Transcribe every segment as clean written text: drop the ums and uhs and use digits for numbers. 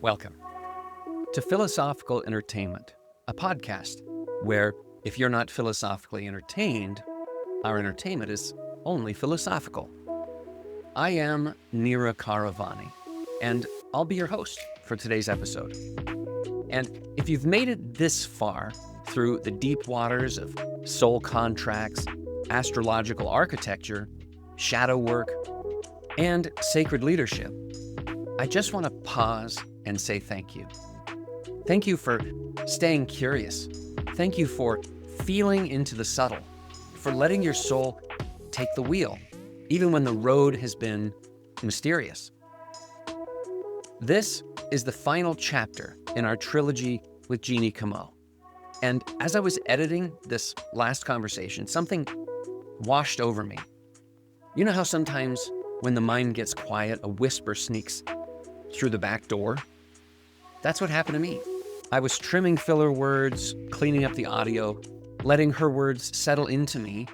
Welcome to Philosophical Entertainment, a podcast where if you're not philosophically entertained, our entertainment is only philosophical. I am Nirakara Vani, and I'll be your host for today's episode. And if you've made it this far through the deep waters of soul contracts, astrological architecture, shadow work, and sacred leadership, I just want to pause and say thank you. Thank you for staying curious. Thank you for feeling into the subtle, for letting your soul take the wheel, even when the road has been mysterious. This is the final chapter in our trilogy with Jeanne Comeau. And as I was editing this last conversation, something washed over me. You know how sometimes when the mind gets quiet, a whisper sneaks through the back door? That's what happened to me. I was trimming filler words, cleaning up the audio, letting her words settle into me,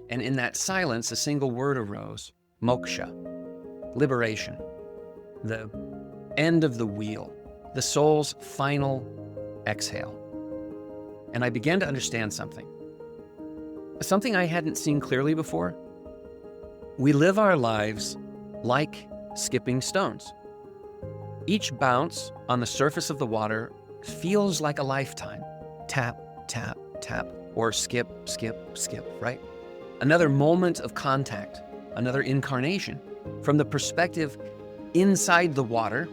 and in that silence, a single word arose: moksha, liberation, the end of the wheel, the soul's final exhale. And I began to understand something I hadn't seen clearly before. We live our lives like skipping stones. Each bounce on the surface of the water feels like a lifetime. Tap, tap, tap, or skip, skip, skip, right? Another moment of contact, another incarnation. From the perspective inside the water,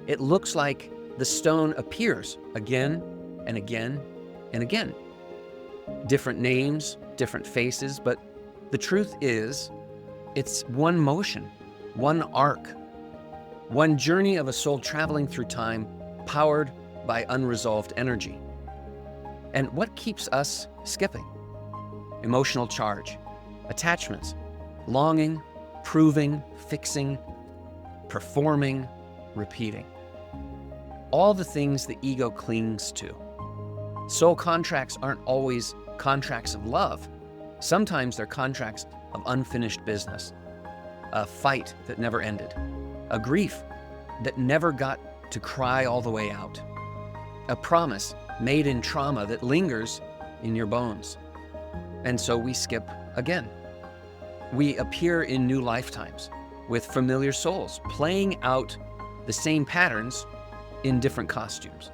it looks like the stone appears again and again and again. Different names, different faces, but the truth is, it's one motion, one arc, one journey of a soul traveling through time, powered by unresolved energy. And what keeps us skipping? Emotional charge, attachments, longing, proving, fixing, performing, repeating. All the things the ego clings to. Soul contracts aren't always contracts of love. Sometimes they're contracts of unfinished business, a fight that never ended, a grief that never got to cry all the way out, a promise made in trauma that lingers in your bones. And so we skip again. We appear in new lifetimes with familiar souls, playing out the same patterns in different costumes,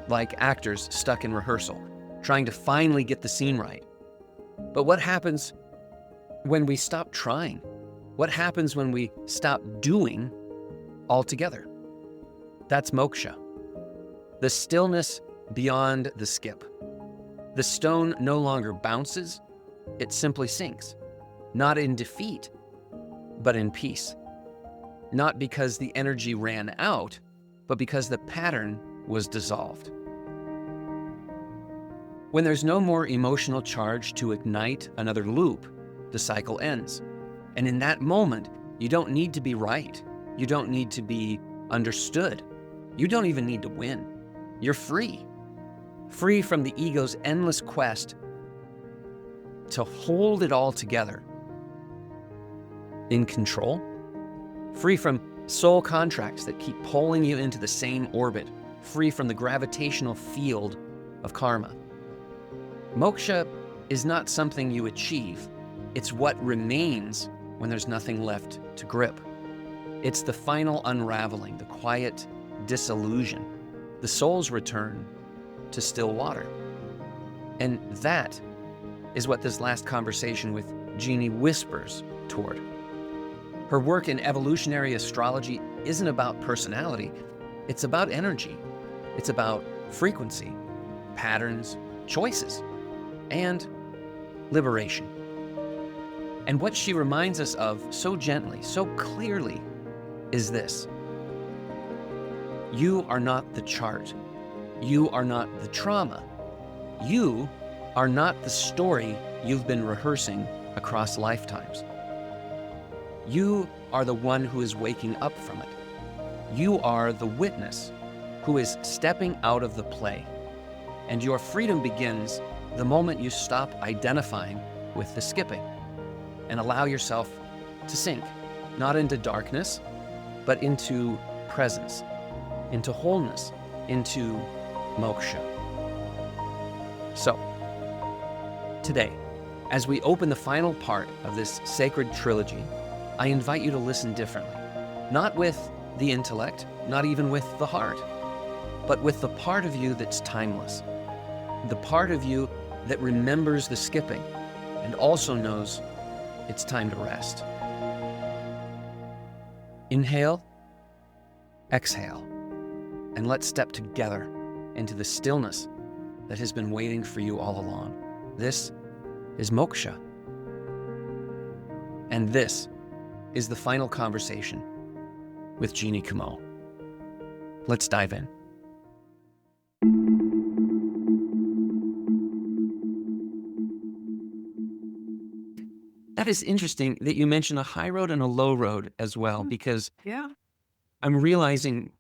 like actors stuck in rehearsal, trying to finally get the scene right. But what happens when we stop trying? What happens when we stop doing altogether? That's moksha. The stillness beyond the skip. The stone no longer bounces, it simply sinks. Not in defeat, but in peace. Not because the energy ran out, but because the pattern was dissolved. When there's no more emotional charge to ignite another loop, the cycle ends. And in that moment, you don't need to be right. You don't need to be understood. You don't even need to win. You're free. Free from the ego's endless quest to hold it all together. In control. Free from soul contracts that keep pulling you into the same orbit. Free from the gravitational field of karma. Moksha is not something you achieve. It's what remains when there's nothing left to grip. It's the final unraveling, the quiet disillusion, the soul's return to still water. And that is what this last conversation with Jeanne whispers toward. Her work in evolutionary astrology isn't about personality, it's about energy. It's about frequency, patterns, choices, and liberation. And what she reminds us of so gently, so clearly, is this: you are not the chart. You are not the trauma. You are not the story you've been rehearsing across lifetimes. You are the one who is waking up from it. You are the witness who is stepping out of the play. And your freedom begins the moment you stop identifying with the skipping and allow yourself to sink, not into darkness, but into presence. into wholeness, into moksha. So, today, as we open the final part of this sacred trilogy, I invite you to listen differently. Not with the intellect, not even with the heart, but with the part of you that's timeless. The part of you that remembers the skipping and also knows it's time to rest. Inhale, exhale, and let's step together into the stillness that has been waiting for you all along. This is moksha. And this is the final conversation with Jeanne Comeau. Let's dive in. That is interesting that you mentioned a high road and a low road as well, because I'm realizing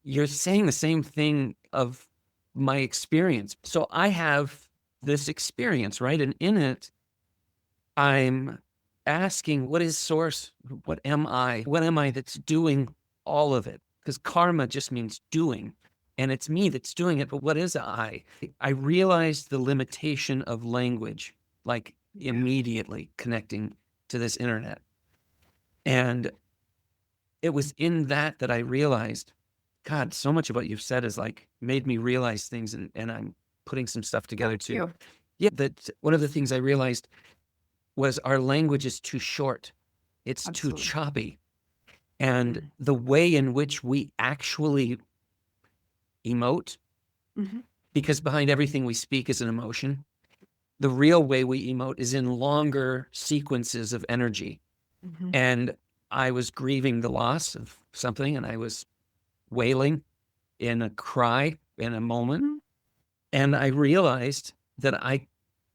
you're saying the same thing of my experience. So I have this experience, right? And in it, I'm asking, what is source? What am I? What am I that's doing all of it? Because karma just means doing, and it's me that's doing it. But what is I? I realized the limitation of language, like immediately connecting to this internet. And it was in that I realized, God, so much of what you've said is like made me realize things, and I'm putting some stuff together too. Yeah, that one of the things I realized was our language is too short. It's too choppy. And the way in which we actually emote, because behind everything we speak is an emotion, the real way we emote is in longer sequences of energy. And I was grieving the loss of something, and I was wailing in a cry in a moment. And I realized that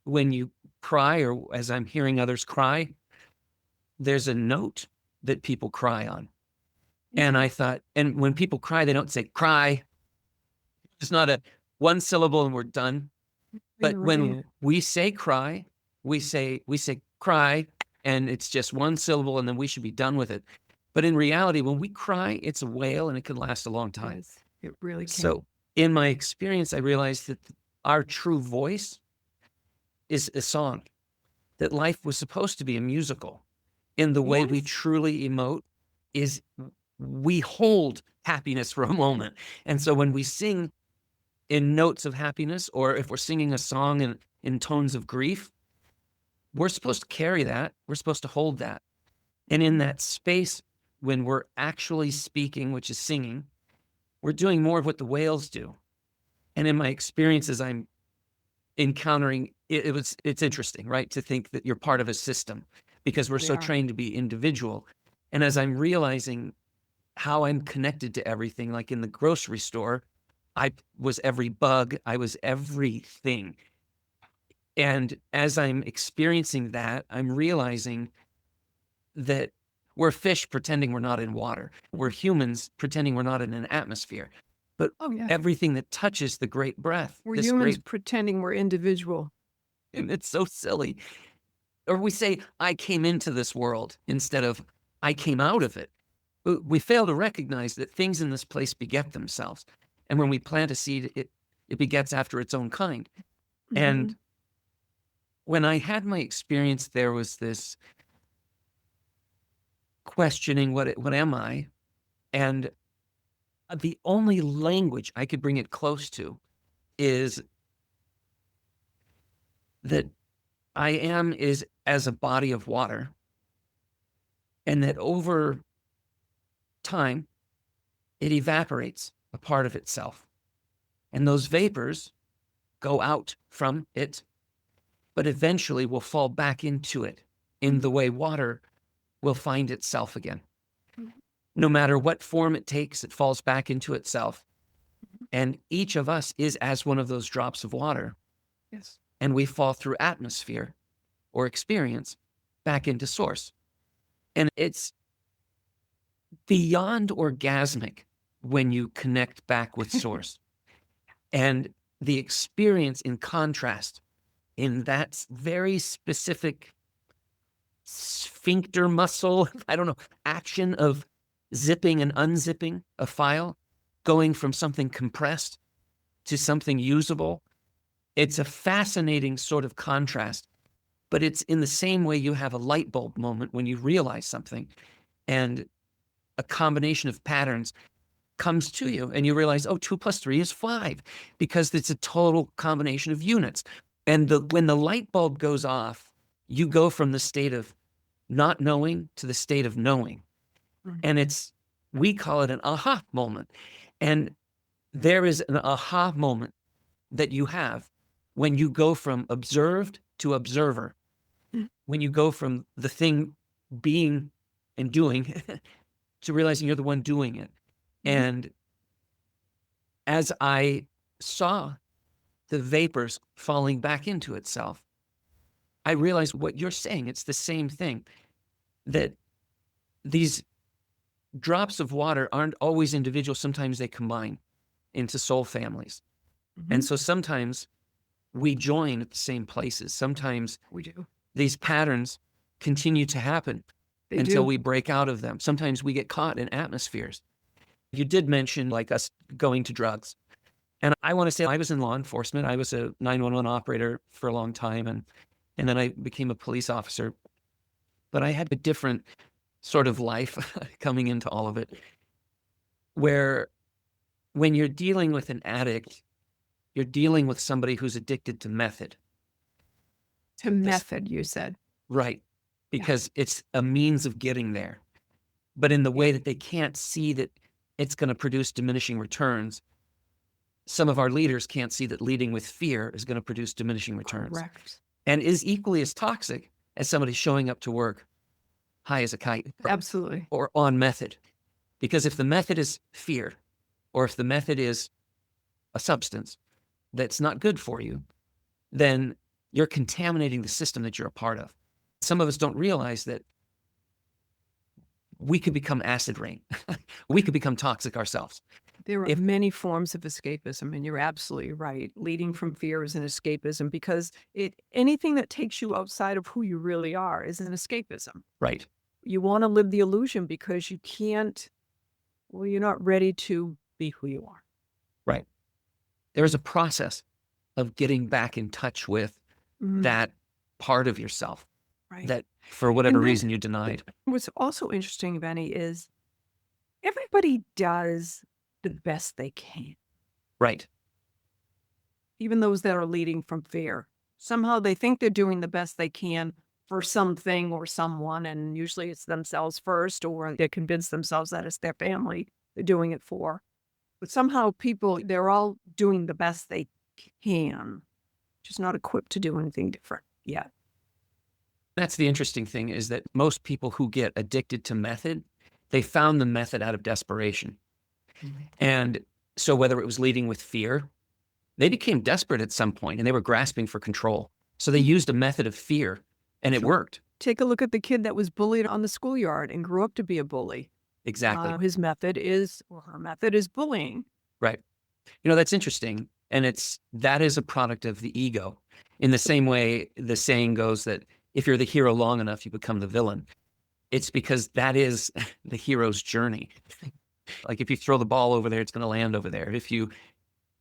when you cry, or as I'm hearing others cry, there's a note that people cry on. And I thought, and when people cry, they don't say cry. It's not a one syllable and we're done. But when we say cry, we say cry, and it's just one syllable, and then we should be done with it. But in reality, when we cry, it's a wail, and it can last a long time. Yes, it really can. So in my experience, I realized that our true voice is a song, that life was supposed to be a musical. In the way we truly emote is we hold happiness for a moment. And so when we sing in notes of happiness, or if we're singing a song in tones of grief, we're supposed to carry that. We're supposed to hold that. And in that space, when we're actually speaking, which is singing, we're doing more of what the whales do. And in my experiences, I'm encountering, it's interesting, right? To think that you're part of a system, because we're so trained to be individual. And as I'm realizing how I'm connected to everything, like in the grocery store, I was every bug, I was everything. And as I'm experiencing that, I'm realizing that we're fish pretending we're not in water. We're humans pretending we're not in an atmosphere. But everything that touches the great breath. We're humans pretending we're individual. And it's so silly. Or we say, I came into this world instead of I came out of it. We fail to recognize that things in this place beget themselves. And when we plant a seed, it begets after its own kind. And when I had my experience, there was this questioning, what am I? And the only language I could bring it close to is that I am is as a body of water, and that over time, it evaporates a part of itself. And those vapors go out from it, but eventually will fall back into it in the way water will find itself again. No matter what form it takes, it falls back into itself. And each of us is as one of those drops of water. Yes. And we fall through atmosphere or experience back into source. And it's beyond orgasmic when you connect back with source. And the experience in contrast in that very specific sphincter muscle, I don't know, action of zipping and unzipping a file, going from something compressed to something usable. It's a fascinating sort of contrast, but it's in the same way you have a light bulb moment when you realize something and a combination of patterns comes to you and you realize, oh, 2 plus 3 is 5 because it's a total combination of units. And when the light bulb goes off, you go from the state of not knowing to the state of knowing. And we call it an aha moment. And there is an aha moment that you have when you go from observed to observer, when you go from the thing being and doing to realizing you're the one doing it. And as I saw the vapors falling back into itself, I realized what you're saying. It's the same thing, that these drops of water aren't always individual. Sometimes they combine into soul families. And so sometimes we join at the same places. Sometimes We do. these patterns continue to happen until we break out of them. Sometimes we get caught in atmospheres. You did mention like us going to drugs. And I want to say I was in law enforcement. I was a 911 operator for a long time. And then I became a police officer. But I had a different sort of life coming into all of it, where when you're dealing with an addict, you're dealing with somebody who's addicted to method. Method, you said. Right. Because it's a means of getting there. But in the way that they can't see that it's going to produce diminishing returns, some of our leaders can't see that leading with fear is going to produce diminishing returns. Correct. And is equally as toxic as somebody showing up to work high as a kite. Absolutely. Or on method. Because if the method is fear, or if the method is a substance that's not good for you, then you're contaminating the system that you're a part of. Some of us don't realize that we could become acid rain. We could become toxic ourselves. There are many forms of escapism, and you're absolutely right. Leading from fear is an escapism because anything that takes you outside of who you really are is an escapism. Right. You want to live the illusion because you can't, you're not ready to be who you are. Right. There is a process of getting back in touch with that part of yourself that for whatever reason you denied. What's also interesting, Benny, is everybody does the best they can. Right. Even those that are leading from fear. Somehow they think they're doing the best they can for something or someone, and usually it's themselves first, or they convince themselves that it's their family they're doing it for. But somehow they're all doing the best they can, just not equipped to do anything different yet. That's the interesting thing, is that most people who get addicted to method, they found the method out of desperation. And so whether it was leading with fear, they became desperate at some point and they were grasping for control. So they used a method of fear and it worked. Take a look at the kid that was bullied on the schoolyard and grew up to be a bully. Exactly. His method is, or her method is bullying. Right. That's interesting. And that is a product of the ego. In the same way, the saying goes that if you're the hero long enough, you become the villain. It's because that is the hero's journey. Like if you throw the ball over there, it's going to land over there. If you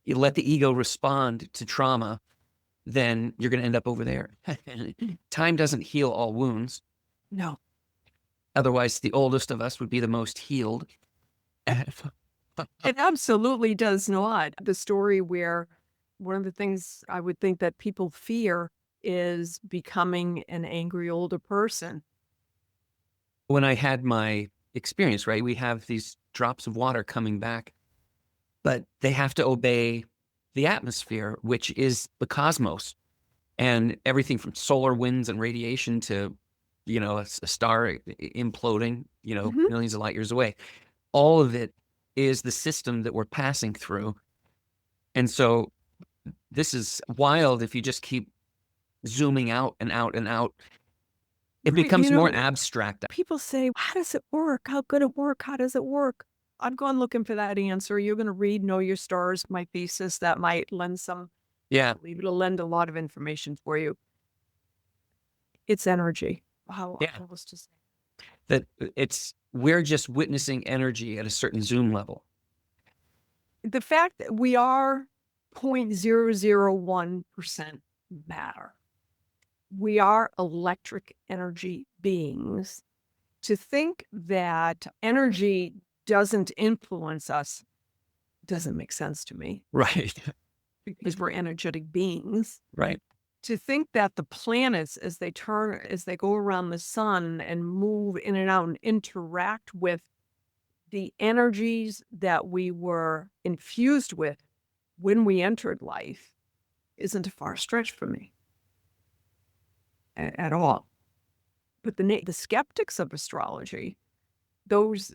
let the ego respond to trauma, then you're going to end up over there. Time doesn't heal all wounds. No. Otherwise, the oldest of us would be the most healed. It absolutely does not. The story where one of the things I would think that people fear is becoming an angry older person. When I had my experience, right, we have these drops of water coming back, but they have to obey the atmosphere, which is the cosmos, and everything from solar winds and radiation to, a star imploding, millions of light years away. All of it is the system that we're passing through. And so this is wild if you just keep zooming out and out and out. It becomes more abstract. People say, how does it work? How could it work? How does it work? I've gone looking for that answer. You're going to read Know Your Stars, my thesis, that might lend some. Yeah. It'll lend a lot of information for you. It's energy. How else to say? That it's we're just witnessing energy at a certain zoom level. The fact that we are 0.001% matter. We are electric energy beings. To think that energy doesn't influence us doesn't make sense to me, Right. because we're energetic beings. Right. To think that the planets, as they go around the sun and move in and out and interact with the energies that we were infused with when we entered life, isn't a far stretch for me at all. But the skeptics of astrology, those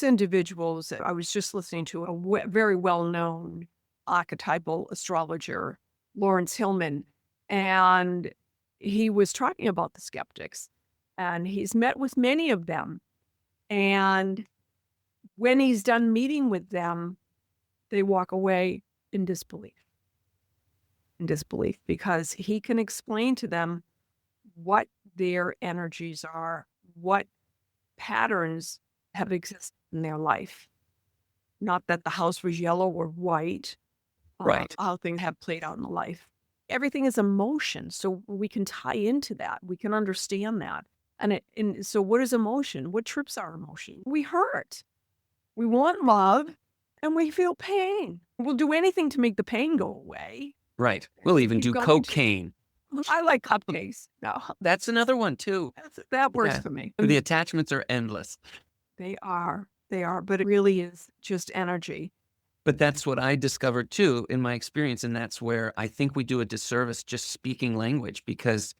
individuals, I was just listening to a very well-known archetypal astrologer, Lawrence Hillman, and he was talking about the skeptics, and he's met with many of them. And when he's done meeting with them, they walk away in disbelief. Because he can explain to them what their energies are, what patterns have existed in their life. Not that the house was yellow or white, Right. how things have played out in life. Everything is emotion, so we can tie into that. We can understand that. And so what is emotion? What trips our emotion? We hurt. We want love, and we feel pain. We'll do anything to make the pain go away. Right. We'll even Keep do going cocaine. I like cupcakes. No, That's another one too. that works Yeah. for me. The attachments are endless. They are, but it really is just energy. But that's what I discovered too in my experience. And that's where I think we do a disservice just speaking language, because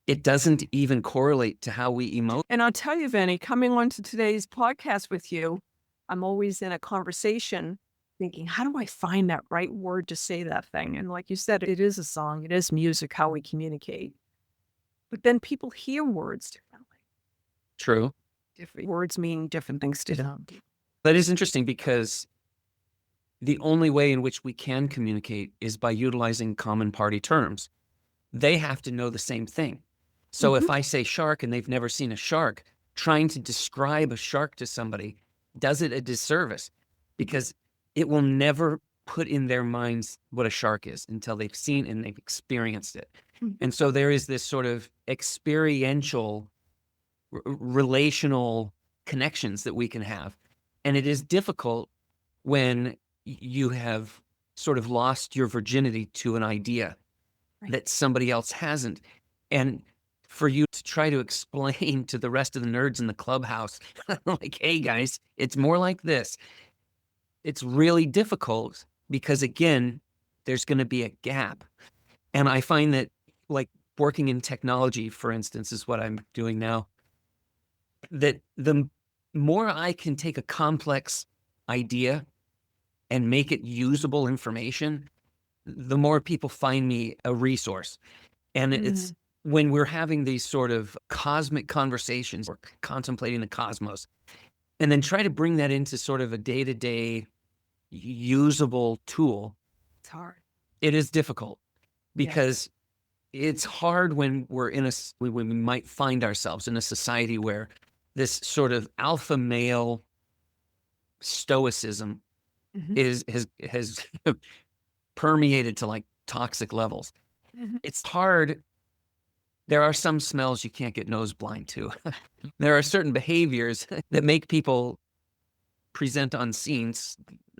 it doesn't even correlate to how we emote. And I'll tell you, Vinny, coming on to today's podcast with you, I'm always in a conversation thinking, how do I find that right word to say that thing? And like you said, it is a song, it is music, how we communicate. But then people hear words differently. True. Different words mean different things to them. That is interesting, because the only way in which we can communicate is by utilizing common party terms. They have to know the same thing. So if I say shark and they've never seen a shark, trying to describe a shark to somebody does it a disservice, because it will never put in their minds what a shark is until they've seen and they've experienced it. And so there is this sort of experiential, relational connections that we can have. And it is difficult when you have sort of lost your virginity to an idea that somebody else hasn't. And for you to try to explain to the rest of the nerds in the clubhouse, like, hey guys, it's more like this. It's really difficult because, again, there's going to be a gap. And I find that, like, working in technology, for instance, is what I'm doing now, that the more I can take a complex idea and make it usable information, the more people find me a resource. And it's when we're having these sort of cosmic conversations or contemplating the cosmos, and then try to bring that into sort of a day-to-day usable tool. It's hard. It is difficult, because it's hard when we're when we might find ourselves in a society where this sort of alpha male stoicism has permeated to, like, toxic levels. It's hard. There are some smells you can't get nose blind to. There are certain behaviors that make people present on scenes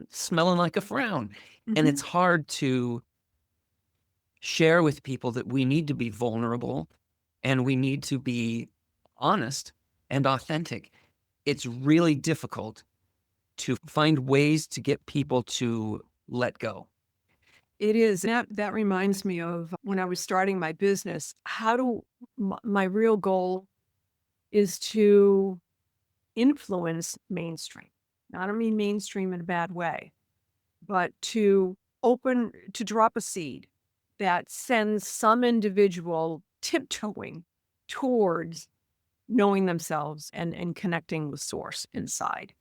smelling like a frown. And it's hard to share with people that we need to be vulnerable and we need to be honest and authentic. It's really difficult to find ways to get people to let go. It is. That reminds me of when I was starting my business. My real goal is to influence mainstream. I don't mean mainstream in a bad way, but to drop a seed that sends some individual tiptoeing towards knowing themselves and connecting with source inside.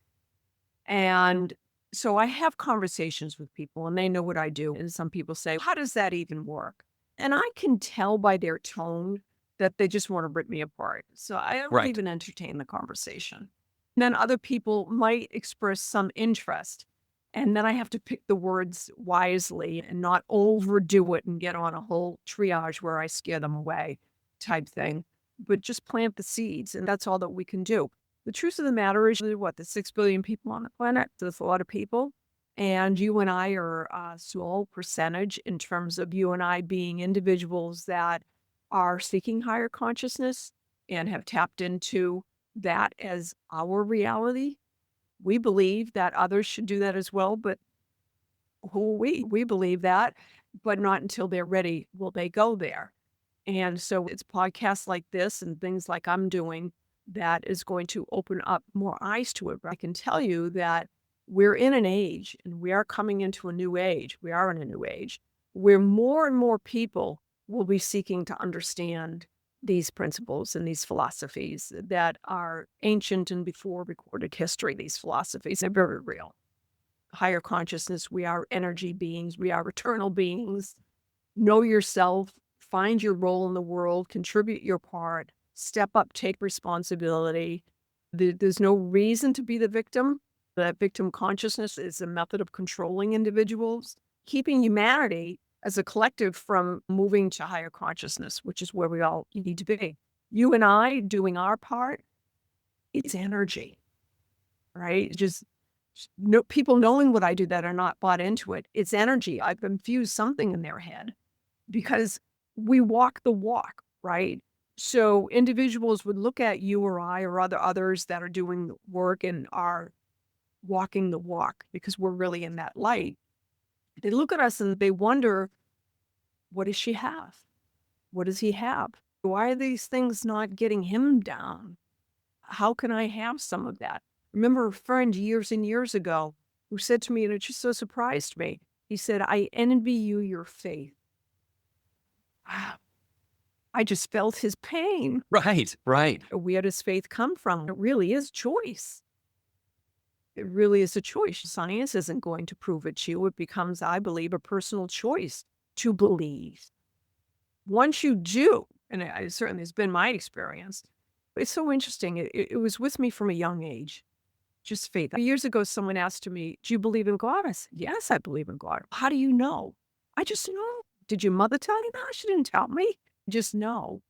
And so I have conversations with people and they know what I do. And some people say, how does that even work? And I can tell by their tone that they just want to rip me apart. So I don't Right. even entertain the conversation. Then other people might express some interest. And then I have to pick the words wisely and not overdo it and get on a whole triage where I scare them away type thing, but just plant the seeds. And that's all that we can do. The truth of the matter is, what, the 6 billion people on the planet? That's a lot of people. And you and I are a small percentage in terms of you and I being individuals that are seeking higher consciousness and have tapped into that as our reality. We believe that others should do that as well, but who are we? We believe that, but not until they're ready will they go there. And so it's podcasts like this and things like I'm doing that is going to open up more eyes to it. But I can tell you that we're in an age, and we are coming into a new age. We are in a new age where more and more people will be seeking to understand these principles and these philosophies that are ancient and before recorded history. These philosophies are very real. Higher consciousness, we are energy beings, we are eternal beings. Know yourself, find your role in the world, contribute your part, step up, take responsibility. There's no reason to be the victim. That victim consciousness is a method of controlling individuals, keeping humanity as a collective from moving to higher consciousness, which is where we all need to be. You and I doing our part, it's energy, right? Just no, people knowing what I do that are not bought into it. It's energy. I've infused something in their head because we walk the walk, right? So individuals would look at you or I or others that are doing the work and are walking the walk because we're really in that light. They look at us and they wonder, what does she have? What does he have? Why are these things not getting him down? How can I have some of that? Remember a friend years and years ago who said to me, and it just so surprised me. He said, I envy you your faith. Wow. I just felt his pain. Right. Right. Where does faith come from? It really is choice. It really is a choice. Science isn't going to prove it to you. It becomes, I believe, a personal choice to believe. Once you do, and it certainly has been my experience, it's so interesting. It was with me from a young age, just faith. Years ago, someone asked me, do you believe in God? I said, yes, I believe in God. How do you know? I just know. Did your mother tell you? No, she didn't tell me. Just know.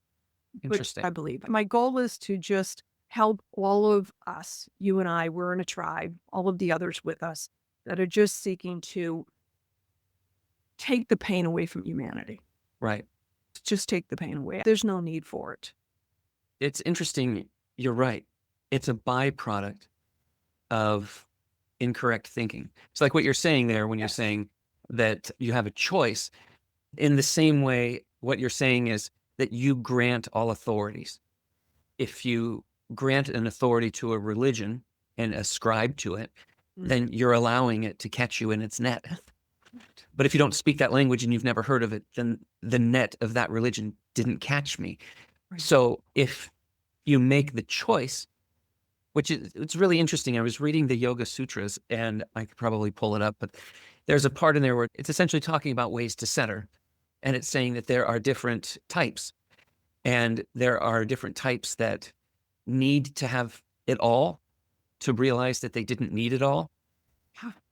But Interesting. I believe. My goal is to just help all of us, you and I, we're in a tribe, all of the others with us that are just seeking to take the pain away from humanity. Right. Just take the pain away. There's no need for it. It's interesting. You're right. It's a byproduct of incorrect thinking. It's like what you're saying there when you're saying that you have a choice. In the same way, what you're saying is that you grant all authorities. If you grant an authority to a religion and ascribe to it, then you're allowing it to catch you in its net. But if you don't speak that language and you've never heard of it, then the net of that religion didn't catch me. Right. So if you make the choice, which is, it's really interesting. I was reading the Yoga Sutras, and I could probably pull it up, but there's a part in there where it's essentially talking about ways to center. And it's saying that there are different types, and there are different types that need to have it all to realize that they didn't need it all.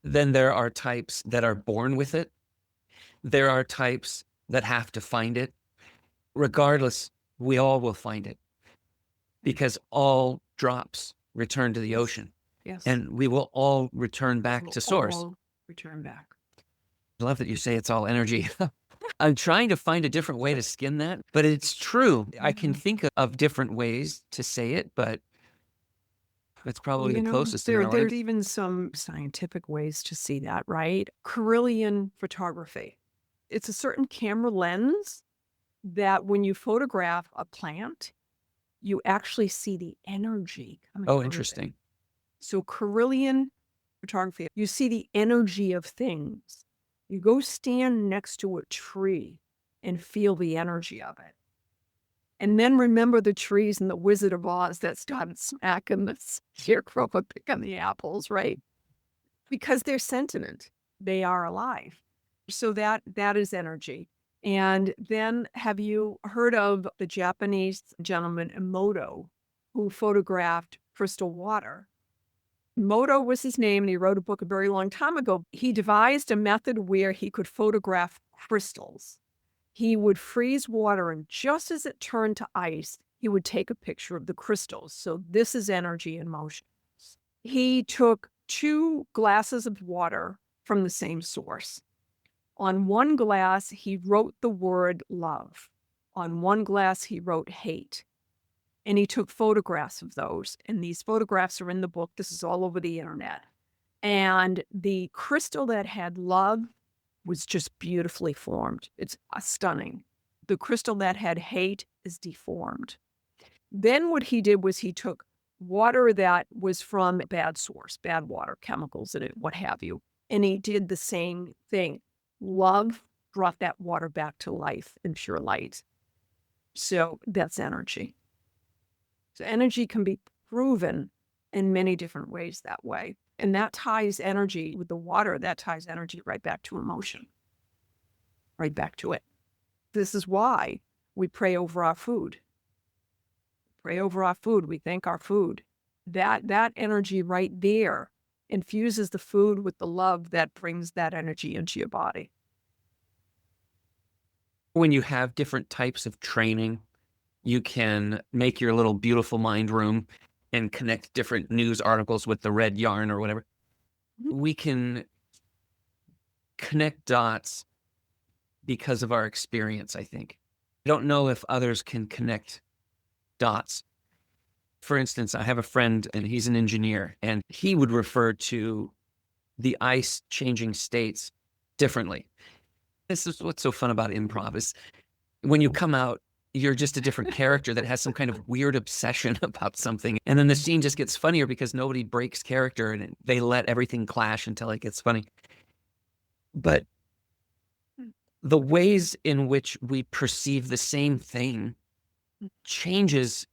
Then there are types that are born with it. There are types that have to find it. Regardless, we all will find it because all drops return to the ocean. Yes. And we will all return back to source. All return back. I love that you say it's all energy. I'm trying to find a different way to skin that, but it's true. I can think of different ways to say it, but it's probably the closest in our There's lives. even some scientific ways to see that, right? Carillion photography. It's a certain camera lens that when you photograph a plant, you actually see the energy coming Oh, from it. interesting. So Carillion photography, you see the energy of things. You go stand next to a tree and feel the energy of it. And then remember the trees in the Wizard of Oz that started smacking the scarecrow for picking the apples, right? Because they're sentient. They are alive. So that is energy. And then have you heard of the Japanese gentleman Emoto who photographed crystal water? Moto was his name, and he wrote a book a very long time ago. He devised a method where he could photograph crystals. He would freeze water, and just as it turned to ice, he would take a picture of the crystals. So this is energy in motion. He took 2 glasses of water from the same source. On one glass, he wrote the word love. On one glass, he wrote hate. And he took photographs of those. And these photographs are in the book. This is all over the internet. And the crystal that had love was just beautifully formed. It's stunning. The crystal that had hate is deformed. Then what he did was he took water that was from a bad source, bad water, chemicals in it, what have you. And he did the same thing. Love brought that water back to life and pure light. So that's energy. So energy can be proven in many different ways that way. And that ties energy with the water, that ties energy right back to emotion, right back to it. This is why we pray over our food. Pray over our food. We thank our food. That energy right there infuses the food with the love that brings that energy into your body. When you have different types of training, you can make your little beautiful mind room and connect different news articles with the red yarn or whatever. We can connect dots because of our experience, I think. I don't know if others can connect dots. For instance, I have a friend and he's an engineer, and he would refer to the ice changing states differently. This is what's so fun about improv is when you come out, you're just a different character that has some kind of weird obsession about something. And then the scene just gets funnier because nobody breaks character and they let everything clash until it gets funny. But the ways in which we perceive the same thing changes.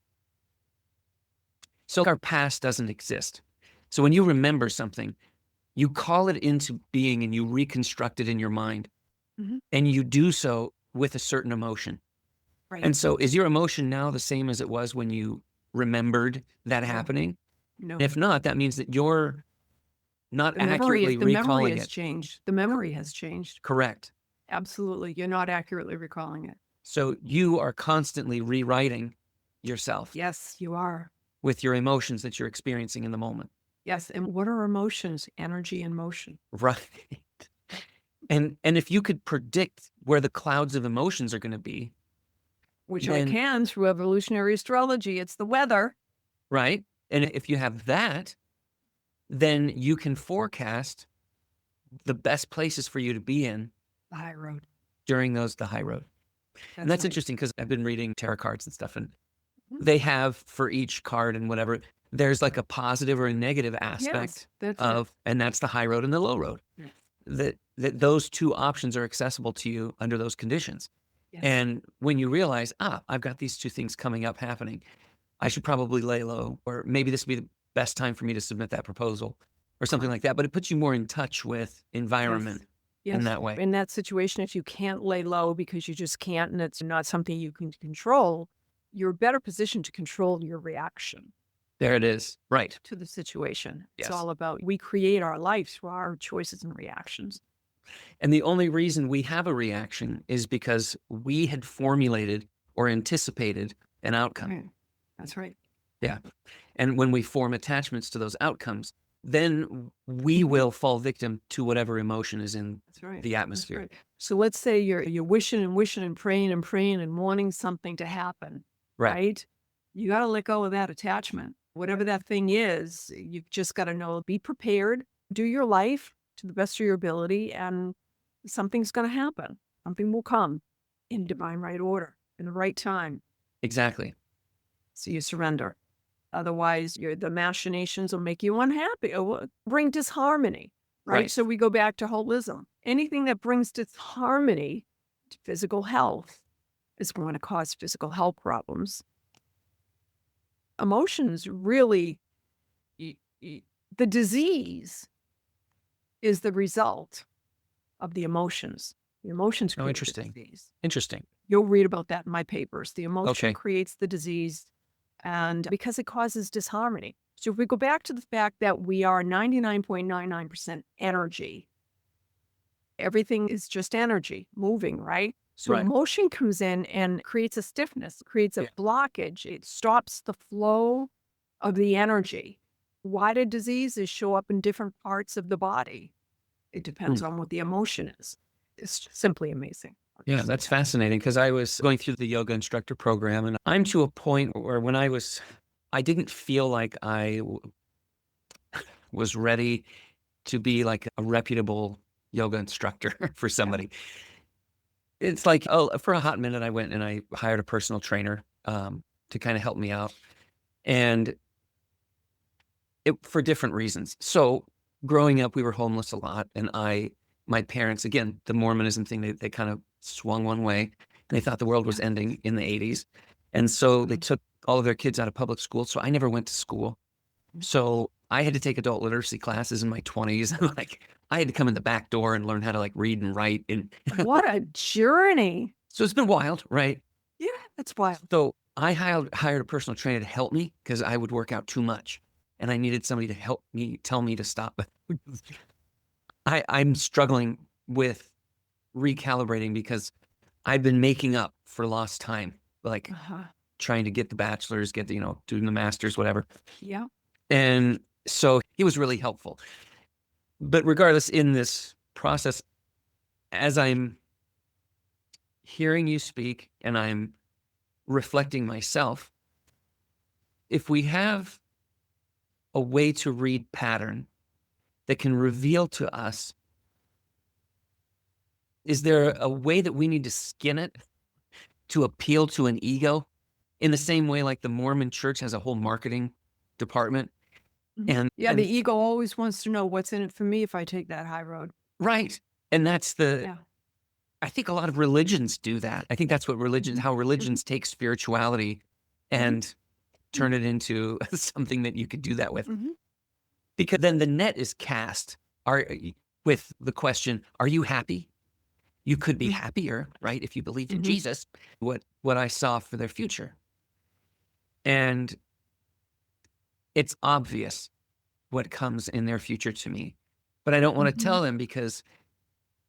So our past doesn't exist. So when you remember something, you call it into being and you reconstruct it in your mind. And you do so with a certain emotion. Right. And so is your emotion now the same as it was when you remembered that happening? No. If not, that means that you're not The memory accurately recalling has it. changed. The memory has changed. Correct. Absolutely. You're not accurately recalling it. So you are constantly rewriting yourself Yes, you are. with your emotions that you're experiencing in the moment. Yes. And what are emotions? Energy and motion. Right. And if you could predict where the clouds of emotions are going to be, Which then, I can through evolutionary astrology. It's the weather. right? And if you have that, then you can forecast the best places for you to be in The high road. during the high road. And that's right. interesting because I've been reading tarot cards and stuff, and Mhm. they have for each card and whatever, there's like a positive or a negative aspect That's of, and that's the high road and the low road. Yes. That those two options are accessible to you under those conditions. Yes. And when you realize, I've got these two things coming up happening, I should probably lay low, or maybe this would be the best time for me to submit that proposal or something like that. But it puts you more in touch with environment in that way. In that situation, if you can't lay low because you just can't and it's not something you can control, you're better positioned to control your reaction There it is. Right. to the situation. It's Yes. all about we create our life through our choices and reactions. And the only reason we have a reaction is because we had formulated or anticipated an outcome. Right. That's right. Yeah. And when we form attachments to those outcomes, then we will fall victim to whatever emotion is in That's right. the That's atmosphere. right. So let's say you're wishing and wishing and praying and wanting something to happen, Right. right? You got to let go of that attachment. Whatever that thing is, you've just got to know, be prepared, do your life to the best of your ability, and something's going to happen. Something will come in divine right order, in the right time. Exactly. So you surrender. Otherwise, the machinations will make you unhappy, or will bring disharmony, right? Right. So we go back to holism. Anything that brings disharmony to physical health is going to cause physical health problems. Emotions really, the disease is the result of the emotions. The emotions Oh, create the interesting. disease. Interesting. You'll read about that in my papers. The emotion Okay. creates the disease, and because it causes disharmony. So if we go back to the fact that we are 99.99% energy, everything is just energy moving, right? So Right. emotion comes in and creates a stiffness, creates a Yeah. blockage. It stops the flow of the energy. Why do diseases show up in different parts of the body? It depends Hmm. on what the emotion is. It's simply amazing. I'll Yeah, just say that's that. fascinating because I was going through the yoga instructor program and I'm to a point where I didn't feel like was ready to be like a reputable yoga instructor for Yeah. somebody. It's like, oh, for a hot minute, I went and I hired a personal trainer to kind of help me out. And for different reasons. So growing up, we were homeless a lot. And my parents, again, the Mormonism thing, they kind of swung one way and they thought the world was Yeah. ending in the 80s. And so they Mhm. took all of their kids out of public school. So I never went to school. So I had to take adult literacy classes in my 20s. Like I had to come in the back door and learn how to like read and write. And What a journey. so it's been wild, right? Yeah, that's wild. So I hired a personal trainer to help me because I would work out too much. And I needed somebody to help me tell me to stop. I'm struggling with recalibrating because I've been making up for lost time, like Uh-huh. trying to get the bachelor's, get the, doing the master's, whatever. Yeah. And so he was really helpful. But regardless, in this process, as I'm hearing you speak and I'm reflecting myself, if we have a way to read pattern that can reveal to us, is there a way that we need to skin it to appeal to an ego in the same way like the Mormon church has a whole marketing department? Mhm. And Yeah, the ego always wants to know what's in it for me if I take that high road. right. And that's Yeah. I think a lot of religions do that. I think that's what Mhm. how Mhm. religions take spirituality Mhm. and turn it into something that you could do that with. Mhm. Because then the net is cast with the question, are you happy? You could be Mhm. happier, right? If you believed in Mhm. Jesus, what I saw for their future. And it's obvious what comes in their future to me. But I don't want to Mhm. tell them because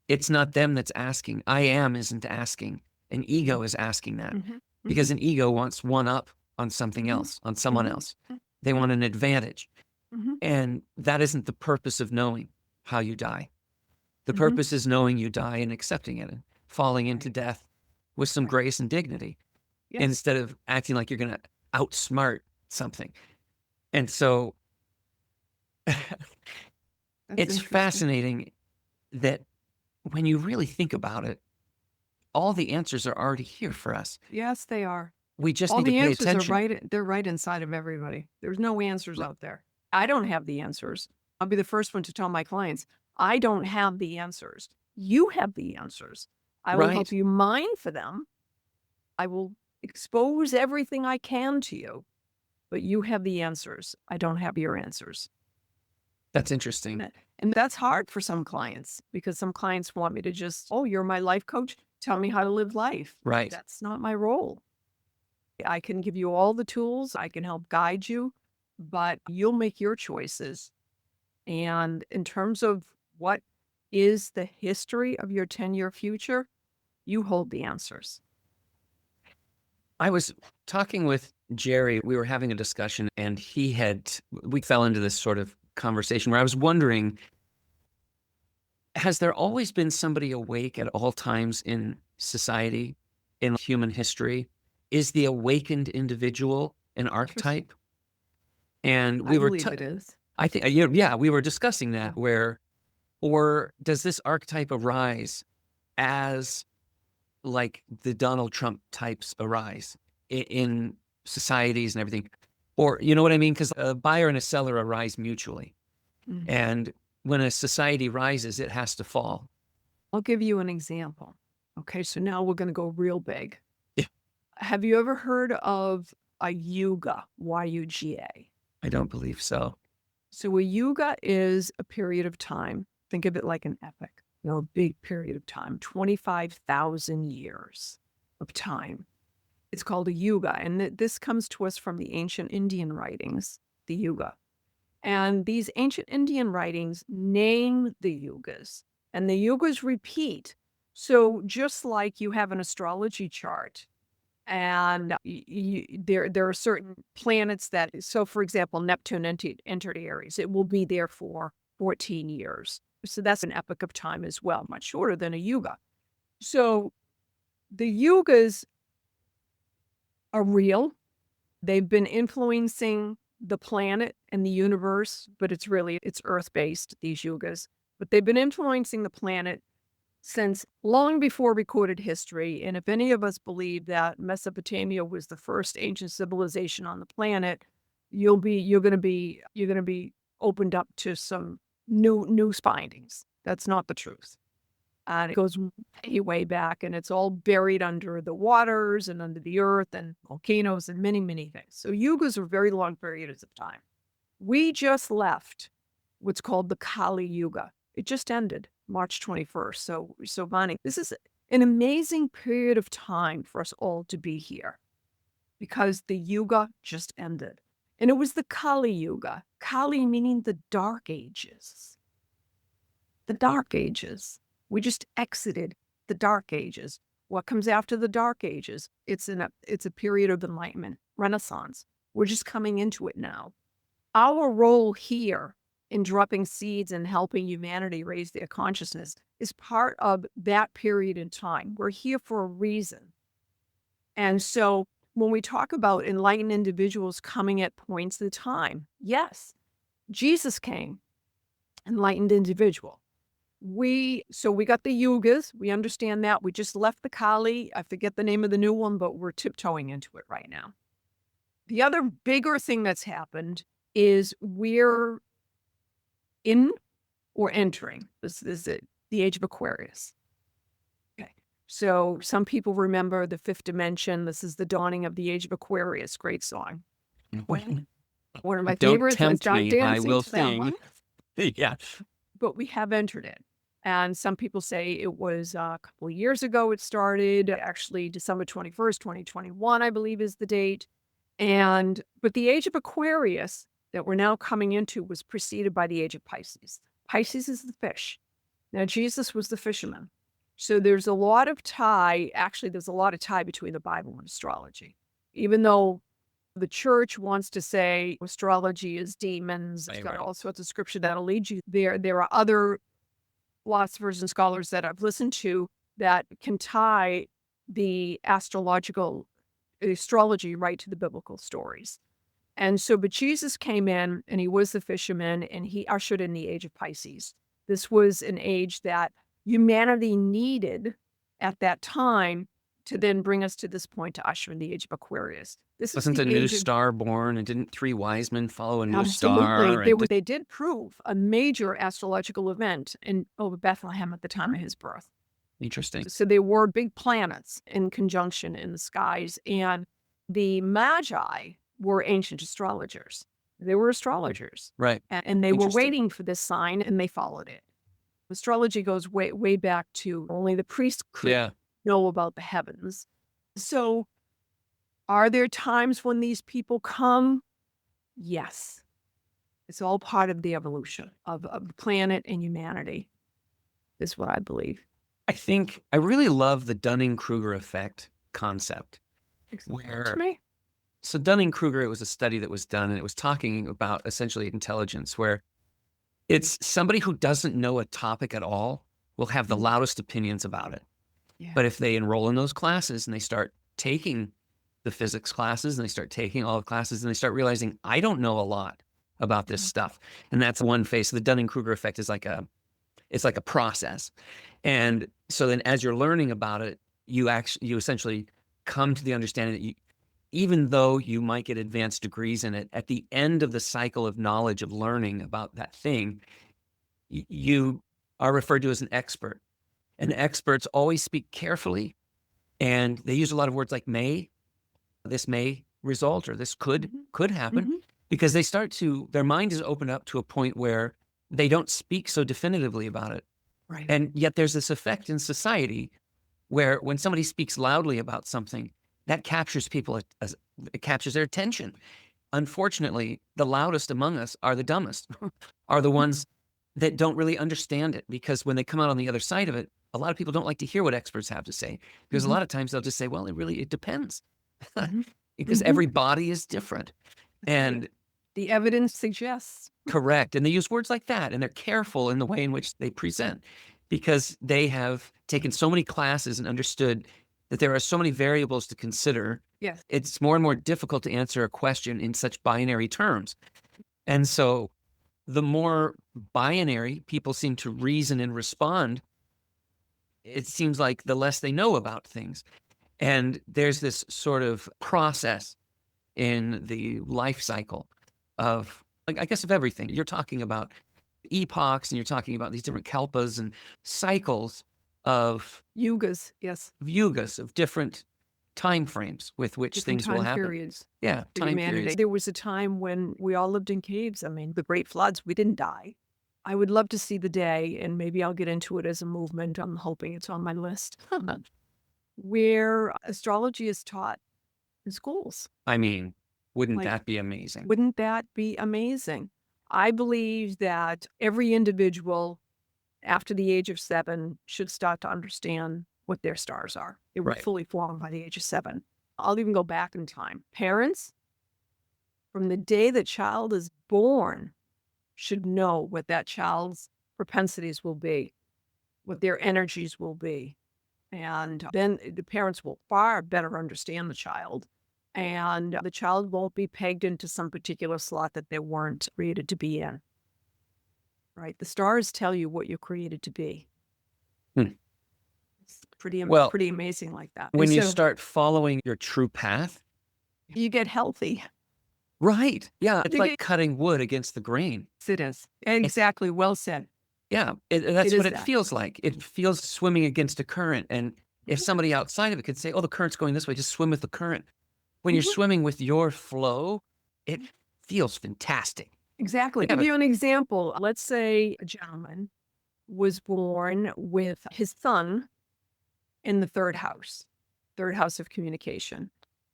it's not them that's asking. I am isn't asking. An ego is asking that Mhm. Mhm. because an ego wants one up on something Mhm. else, on someone Mhm. else. They want an advantage. Mhm. And that isn't the purpose of knowing how you die. The Mhm. purpose is knowing you die and accepting it and falling into Right. death with some Right. grace and dignity Yes. instead of acting like you're going to outsmart something. And so That's it's interesting. fascinating that when you really think about it, all the answers are already here for us. Yes, they are. We just All need to the pay answers are attention. right. They're right inside of everybody. There's no answers out there. I don't have the answers. I'll be the first one to tell my clients, I don't have the answers. You have the answers. I will help Right. you mine for them. I will expose everything I can to you, but you have the answers. I don't have your answers. That's And interesting. and that's hard for some clients because some clients want me to just, oh, you're my life coach. Tell me how to live life. Right. That's not my role. I can give you all the tools, I can help guide you, but you'll make your choices. And in terms of what is the history of your 10-year future, you hold the answers. I was talking with Jerry. We were having a discussion and we fell into this sort of conversation where I was wondering, has there always been somebody awake at all times in society, in human history? Is the awakened individual an Interesting. archetype? And I believe it is. I think, yeah, we were discussing Yeah. that or does this archetype arise as like the Donald Trump types arise in societies and everything? Or, you know what I mean? Because a buyer and a seller arise mutually. Mm. And when a society rises, it has to fall. I'll give you an example. Okay, so now we're going to go real big. Yeah, Have you ever heard of a yuga, Y-U-G-A? I don't believe so. So a yuga is a period of time. Think of it like an epic. a big period of time, 25,000 years of time. It's called a yuga, and this comes to us from the ancient Indian writings, the yuga. And these ancient Indian writings name the yugas, and the yugas repeat. So just like you have an astrology chart, and there are certain planets that, so for example, Neptune entered Aries, it will be there for 14 years. So that's an epoch of time as well, much shorter than a yuga. So the yugas are real. They've been influencing the planet and the universe, but it's Earth-based, these yugas. But they've been influencing the planet since long before recorded history. And if any of us believe that Mesopotamia was the first ancient civilization on the planet, you're going to be opened up to some new findings. That's not the truth. And it goes way back, and it's all buried under the waters and under the earth and volcanoes and many, many things. So yugas are very long periods of time. We just left what's called the Kali Yuga. It just ended March 21st. So Vani, this is an amazing period of time for us all to be here because the Yuga just ended. And it was the Kali Yuga. Kali meaning the Dark Ages. The Dark Ages. We just exited the Dark Ages. What comes after the Dark Ages? It's a period of enlightenment, Renaissance. We're just coming into it now. Our role here in dropping seeds and helping humanity raise their consciousness is part of that period in time. We're here for a reason. And so when we talk about enlightened individuals coming at points in time, yes, Jesus came, enlightened individual. We got the yugas. We understand that. We just left the Kali. I forget the name of the new one, but we're tiptoeing into it right now. The other bigger thing that's happened is we're in or entering. This is it, the age of Aquarius. Okay. So some people remember the fifth dimension. This is the dawning of the age of Aquarius. Great song. One of my favorites. Don't tempt me. I will sing. Yeah. But we have entered it. And some people say it was a couple of years ago it started. Actually, December 21st, 2021, I believe is the date. But the age of Aquarius that we're now coming into was preceded by the age of Pisces. Pisces is the fish. Now, Jesus was the fisherman. So there's a lot of tie between the Bible and astrology. Even though the church wants to say astrology is demons, it's got all sorts of scripture that'll lead you there. There are other philosophers and scholars that I've listened to that can tie the astrology right to the biblical stories. And so, but Jesus came in and he was the fisherman and he ushered in the age of Pisces. This was an age that humanity needed at that time to then bring us to this point to usher in the age of Aquarius. Wasn't a new star born, and didn't three wise men follow a new star? Absolutely. They did prove a major astrological event over Bethlehem at the time of his birth. Interesting. So there were big planets in conjunction in the skies, and the Magi were ancient astrologers. They were astrologers. Right. And they were waiting for this sign, and they followed it. Astrology goes way, way back to only the priests could know about the heavens. So are there times when these people come? Yes. It's all part of the evolution of the planet and humanity, is what I believe. I really love the Dunning-Kruger effect concept. To me. So Dunning-Kruger, it was a study that was done, and it was talking about essentially intelligence, where it's somebody who doesn't know a topic at all will have the loudest opinions about it. Yeah. But if they enroll in those classes and they start taking the physics classes and they start taking all the classes and they start realizing, I don't know a lot about this stuff. And that's one phase. So the Dunning-Kruger effect is it's like a process. And so then as you're learning about it, you essentially come to the understanding that even though you might get advanced degrees in it, at the end of the cycle of knowledge of learning about that thing, you are referred to as an expert. And experts always speak carefully, and they use a lot of words like may, this may result, or this could happen, because their mind is opened up to a point where they don't speak so definitively about it. Right. And yet there's this effect in society where when somebody speaks loudly about something, that captures people, as it captures their attention. Unfortunately, the loudest among us are the dumbest, are the ones that don't really understand it, because when they come out on the other side of it, a lot of people don't like to hear what experts have to say, because a Mhm. lot of times they'll just say, well, it depends, Mhm. because Mhm. every body is different. Right. And The evidence suggests. correct. And they use words like that, and they're careful in the way in which they present, because they have taken so many classes and understood that there are so many variables to consider. Yes. It's more and more difficult to answer a question in such binary terms. And so the more binary people seem to reason and respond, it seems like the less they know about things. And there's this sort of process in the life cycle of, like, I guess, of everything. You're talking about epochs, and you're talking about these different kalpas and cycles of Yugas. Yes. yugas, of different time frames with which Different things will time happen. periods Yeah, for time humanity. periods. There was a time when we all lived in caves. I mean, the great floods, we didn't die. I would love to see the day, and maybe I'll get into it as a movement. I'm hoping it's on my list, where astrology is taught in schools. I mean, wouldn't Like, that be amazing? wouldn't that be amazing? I believe that every individual after the age of 7 should start to understand what their stars are. They were Right. fully formed by the age of 7. I'll even go back in time. Parents, from the day the child is born, should know what that child's propensities will be, what their energies will be. And then the parents will far better understand the child. And the child won't be pegged into some particular slot that they weren't created to be in. Right? The stars tell you what you're created to be. Hmm. It's pretty, Well, pretty amazing like that. And when you so start following your true path, you get healthy. right? Yeah, it's You like get, cutting wood against the grain. it is. Exactly. Well said. Yeah, It that's what is it that. feels like. It feels swimming against a current, and if somebody outside of it could say, "Oh, the current's going this way, just swim with the current." When you're Mhm. swimming with your flow, it feels fantastic. Exactly. Yeah, Give but you an example. Let's say a gentleman was born with his son in the third house of communication.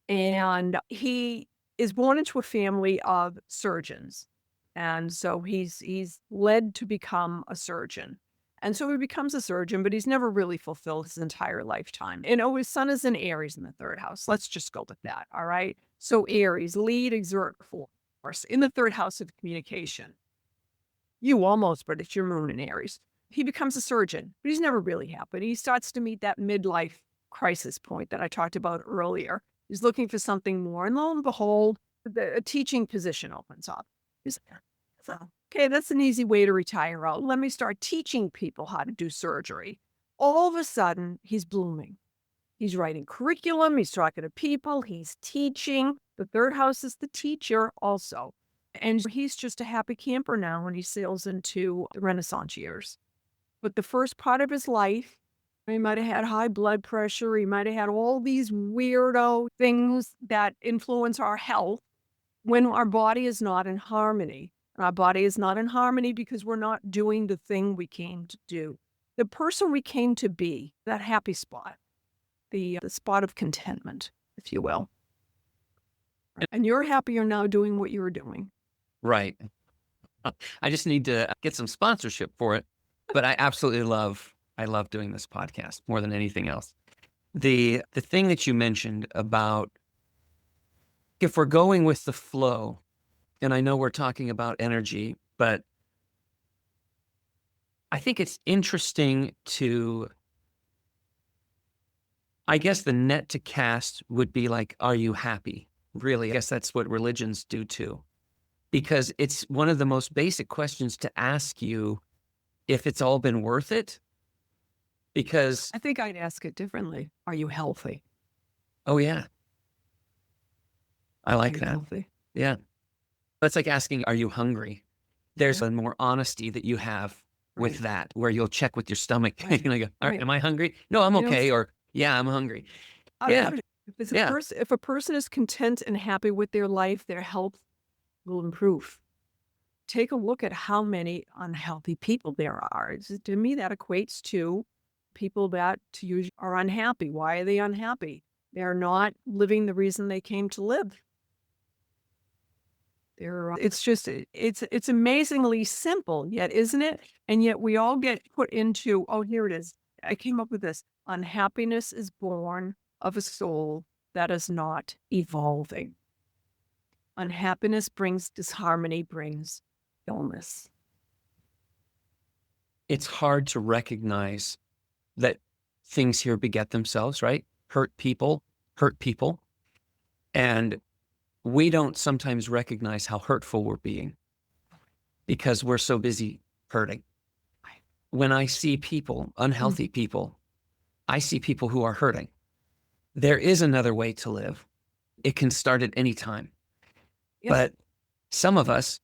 And he is born into a family of surgeons. And so he's led to become a surgeon. And so he becomes a surgeon, but he's never really fulfilled his entire lifetime. And oh, his son is in Aries in the third house. Let's just go with that. All right. So Aries, lead, exert, force in the third house of communication. You almost, but it's your moon in Aries. He becomes a surgeon, but he's never really happy. He starts to meet that midlife crisis point that I talked about earlier. He's looking for something more. And lo and behold, a teaching position opens up. He's like, "Oh, okay, that's an easy way to retire out. Let me start teaching people how to do surgery." All of a sudden, he's blooming. He's writing curriculum. He's talking to people. He's teaching. The third house is the teacher also. And he's just a happy camper now when he sails into the Renaissance years. But the first part of his life, he might have had high blood pressure. He might have had all these weirdo things that influence our health when our body is not in harmony. And our body is not in harmony because we're not doing the thing we came to do. The person we came to be, that happy spot, the spot of contentment, if you will. And you're happier now doing what you were doing. right. I just need to get some sponsorship for it, but I love doing this podcast more than anything else. The thing that you mentioned about, if we're going with the flow, and I know we're talking about energy, but I think it's interesting to, I guess the net to cast would be like, are you happy? Really, I guess that's what religions do too, because it's one of the most basic questions to ask you, if it's all been worth it. Because, I think I'd ask it differently. Are you healthy? oh yeah, I Are like you that. healthy? Yeah. That's like asking, are you hungry? There's Yeah. a more honesty that you have with Right. that, where you'll check with your stomach. Right. You know, go, all right, Right. am I hungry? No, I'm You know, okay. Or, yeah, I'm hungry. I Yeah. put it, Yeah. if a person is content and happy with their life, their health will improve. take a look at how many unhealthy people there are. To me, that equates to people that to use are unhappy. Why are they unhappy? They're not living the reason they came to live. It's just it's amazingly simple, yet isn't it? And yet we all get put into, oh, here it is. I came up with this. Unhappiness is born of a soul that is not evolving. Unhappiness brings disharmony, brings illness. It's hard to recognize that things here beget themselves, right? Hurt people. And we don't sometimes recognize how hurtful we're being because we're so busy hurting. When I see people, unhealthy people, I see people who are hurting. There is another way to live. It can start at any time. Yes. But some of us,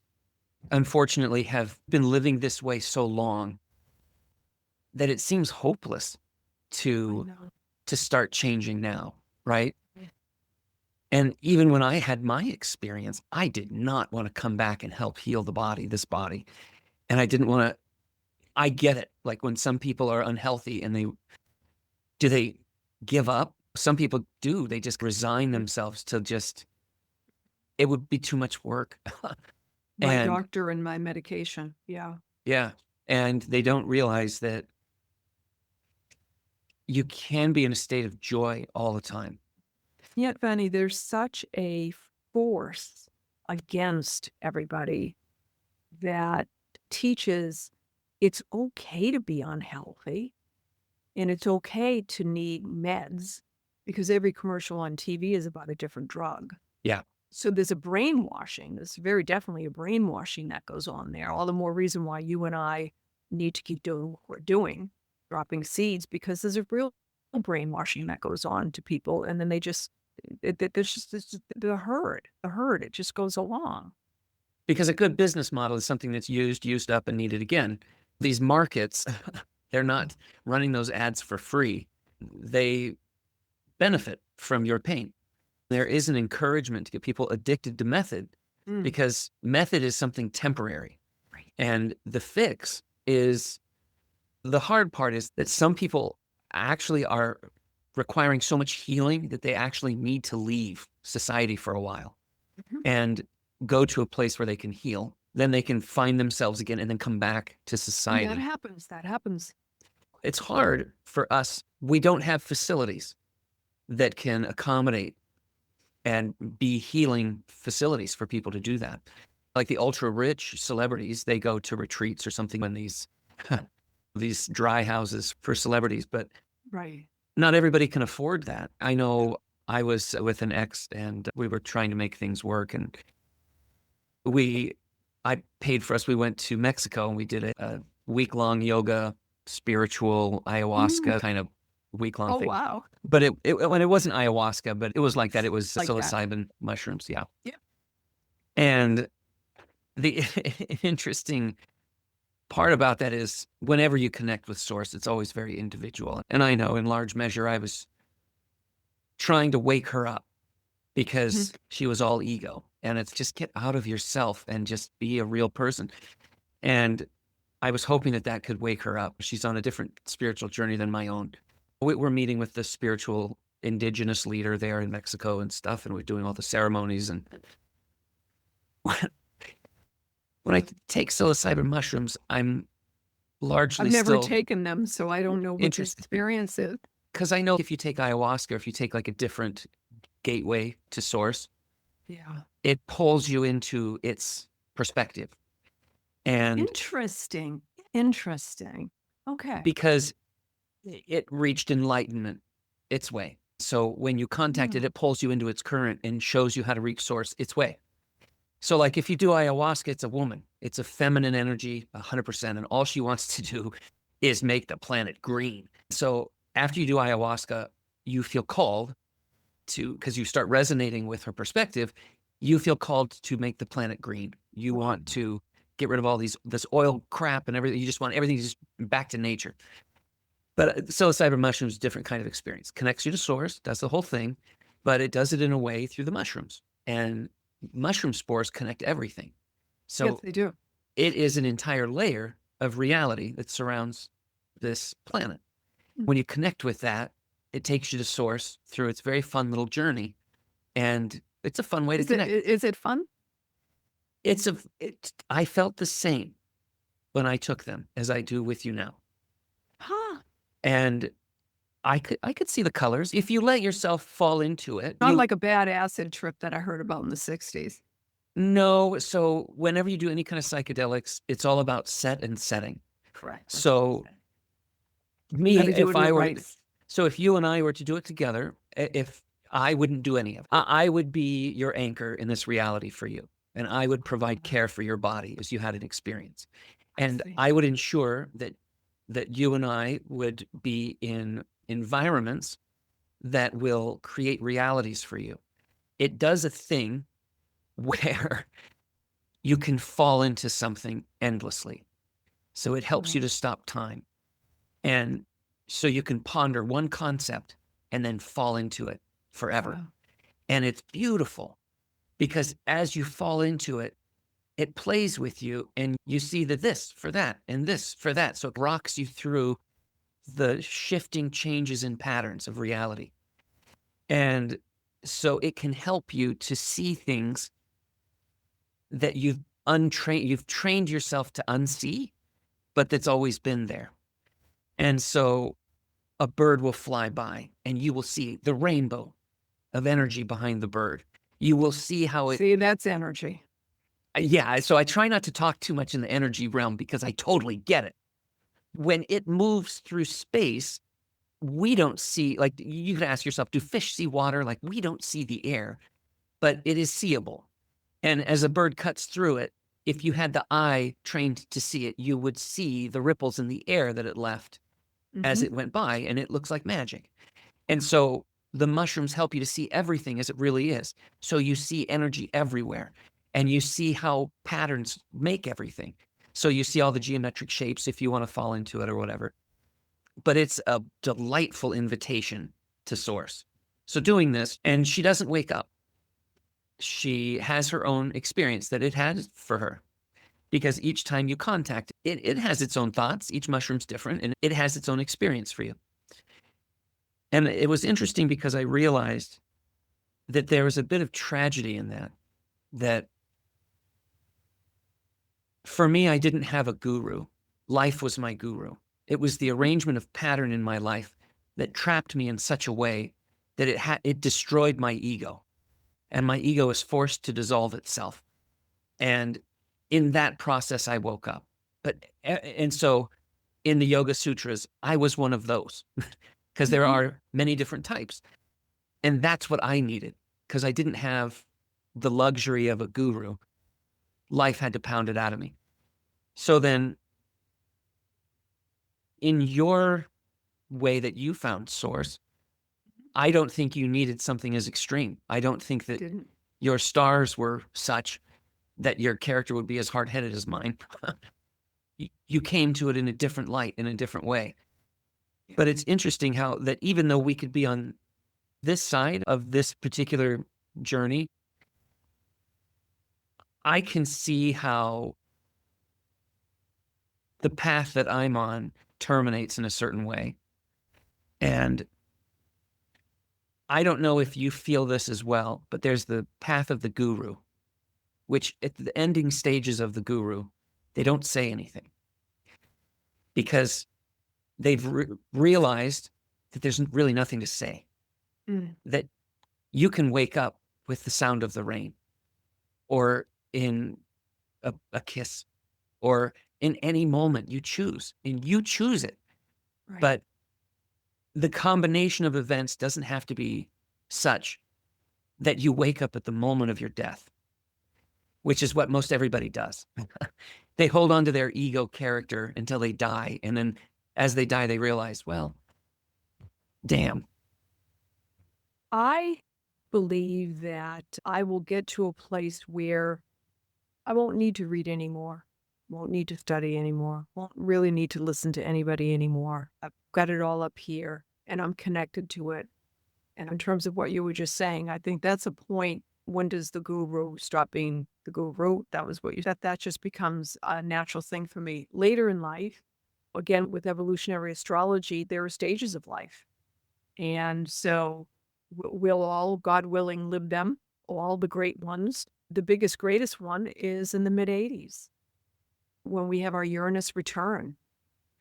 unfortunately, have been living this way so long that it seems hopeless to start changing now, right? Yeah. And even when I had my experience, I did not want to come back and help heal this body. And I didn't want to, I get it. Like when some people are unhealthy and do they give up? Some people do. They just resign themselves to it would be too much work. My doctor and my medication. Yeah. Yeah. And they don't realize that you can be in a state of joy all the time. Yet, Vani, there's such a force against everybody that teaches it's okay to be unhealthy and it's okay to need meds because every commercial on TV is about a different drug. Yeah. So there's a brainwashing. There's very definitely a brainwashing that goes on there. All the more reason why you and I need to keep doing what we're doing, dropping seeds, because there's a real brainwashing that goes on to people. And then they just, there's just the herd, it just goes along. Because a good business model is something that's used up and needed again. These markets, they're not running those ads for free. They benefit from your pain. There is an encouragement to get people addicted to method because method is something temporary. Right. And the fix is, the hard part is that some people actually are requiring so much healing that they actually need to leave society for a while and go to a place where they can heal. Then they can find themselves again and then come back to society. And that happens. It's hard for us. We don't have facilities that can accommodate and be healing facilities for people to do that. Like the ultra rich celebrities, they go to retreats or something in these dry houses for celebrities, but right. Not everybody can afford that. I know I was with an ex and we were trying to make things work, and I paid for us. We went to Mexico and we did a week-long yoga, spiritual ayahuasca kind of week-long thing. Oh, wow. But when it wasn't ayahuasca, but it was like that. It was Like psilocybin mushrooms. Yeah. Yeah. And the interesting part about that is whenever you connect with source, it's always very individual. And I know in large measure, I was trying to wake her up because she was all ego, and it's just get out of yourself and just be a real person. And I was hoping that could wake her up. She's on a different spiritual journey than my own. We're meeting with the spiritual indigenous leader there in Mexico and stuff, and we're doing all the ceremonies. And when I take psilocybin mushrooms, I'm largely I've never still taken them, so I don't know what the interested. experience is. Because I know if you take ayahuasca, or if you take like a different gateway to source, Yeah. it pulls you into its perspective. And Interesting. Okay. because it reached enlightenment its way. So when you contact it, it pulls you into its current and shows you how to reach source its way. So like if you do ayahuasca, it's a woman. It's a feminine energy, 100%. And all she wants to do is make the planet green. So after you do ayahuasca, you feel called to, because you start resonating with her perspective, you feel called to make the planet green. You want to get rid of all this oil crap and everything. You just want everything just back to nature. But psilocybin mushrooms, different kind of experience. Connects you to source, does the whole thing, but it does it in a way through the mushrooms. And mushroom spores connect everything. So Yes, they do. it is an entire layer of reality that surrounds this planet. When you connect with that, it takes you to source through its very fun little journey. And it's a fun way to connect. Is it fun? I felt the same when I took them as I do with you now. Huh. And I could see the colors. If you let yourself fall into it. Not like a bad acid trip that I heard about in the 60s. No. So whenever you do any kind of psychedelics, it's all about set and setting. Correct. So if you and I were to do it together, if I wouldn't do any of it, I would be your anchor in this reality for you. And I would provide care for your body as you had an experience. And I would ensure that you and I would be in environments that will create realities for you. It does a thing where you can fall into something endlessly. So it helps you to stop time. And so you can ponder one concept and then fall into it forever. Wow. And it's beautiful because as you fall into it, it plays with you and you see the this for that and this for that. So it rocks you through the shifting changes in patterns of reality. And so it can help you to see things that you've trained yourself to unsee, but that's always been there. And so a bird will fly by and you will see the rainbow of energy behind the bird. You will see how it... See, that's energy. Yeah, so I try not to talk too much in the energy realm because I totally get it. When it moves through space, we don't see, like, you could ask yourself, do fish see water? Like, we don't see the air, but it is seeable. And as a bird cuts through it, if you had the eye trained to see it, you would see the ripples in the air that it left as it went by, and it looks like magic. And so the mushrooms help you to see everything as it really is. So you see energy everywhere, and you see how patterns make everything. So you see all the geometric shapes if you want to fall into it or whatever. But it's a delightful invitation to source. So doing this, and she doesn't wake up. She has her own experience that it has for her. Because each time you contact it, it has its own thoughts. Each mushroom's different, and it has its own experience for you. And it was interesting because I realized that there was a bit of tragedy in that for me, I didn't have a guru. Life was my guru. It was the arrangement of pattern in my life that trapped me in such a way that it destroyed my ego. And my ego is forced to dissolve itself. And in that process, I woke up. And so in the Yoga Sutras, I was one of those because there are many different types. And that's what I needed because I didn't have the luxury of a guru. Life had to pound it out of me. So then in your way that you found source, I don't think you needed something as extreme. I don't think that your stars were such that your character would be as hard-headed as mine. You came to it in a different light, in a different way. But it's interesting how that even though we could be on this side of this particular journey, I can see how the path that I'm on terminates in a certain way. And I don't know if you feel this as well, but there's the path of the guru, which at the ending stages of the guru, they don't say anything because they've realized that there's really nothing to say, that you can wake up with the sound of the rain or in a kiss or in any moment you choose, and you choose it. Right. But the combination of events doesn't have to be such that you wake up at the moment of your death, which is what most everybody does. They hold on to their ego character until they die. And then as they die, they realize, well, damn. I believe that I will get to a place where I won't need to read anymore, won't need to study anymore, won't really need to listen to anybody anymore. I've got it all up here and I'm connected to it. And in terms of what you were just saying, I think that's a point. When does the guru stop being the guru. That was what you said. That just becomes a natural thing for me. Later in life, again, with evolutionary astrology, there are stages of life. And so we'll all, God willing, live them, all the great ones. The biggest, greatest one is in the mid-80s when we have our Uranus return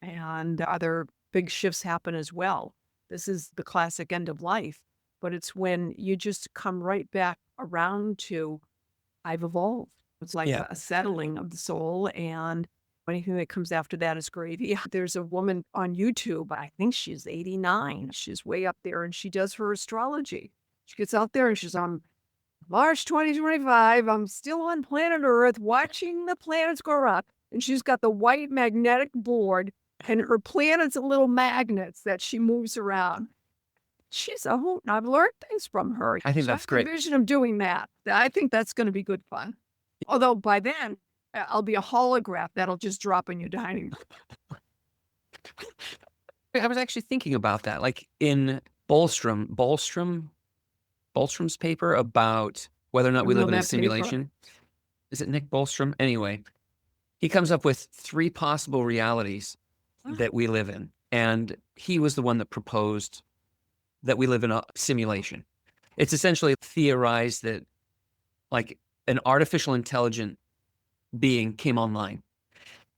and other big shifts happen as well. This is the classic end of life, but it's when you just come right back around to, I've evolved. It's like Yeah. a settling of the soul, and anything that comes after that is gravy. There's a woman on YouTube, I think she's 89. She's way up there, and she does her astrology. She gets out there and she's on March 2025. I'm still on planet Earth watching the planets go up. And she's got the white magnetic board, and her planets are little magnets that she moves around. She's a hoot, and I've learned things from her. I think So that's I have great. a vision of doing that. I think that's going to be good fun. Although by then, I'll be a holograph that'll just drop in your dining room. I was actually thinking about that, like in Bolstrom's paper about whether or not we live in a simulation. Is it Nick Bostrom? Anyway, he comes up with 3 possible realities that we live in. And he was the one that proposed that we live in a simulation. It's essentially theorized that like an artificial intelligent being came online.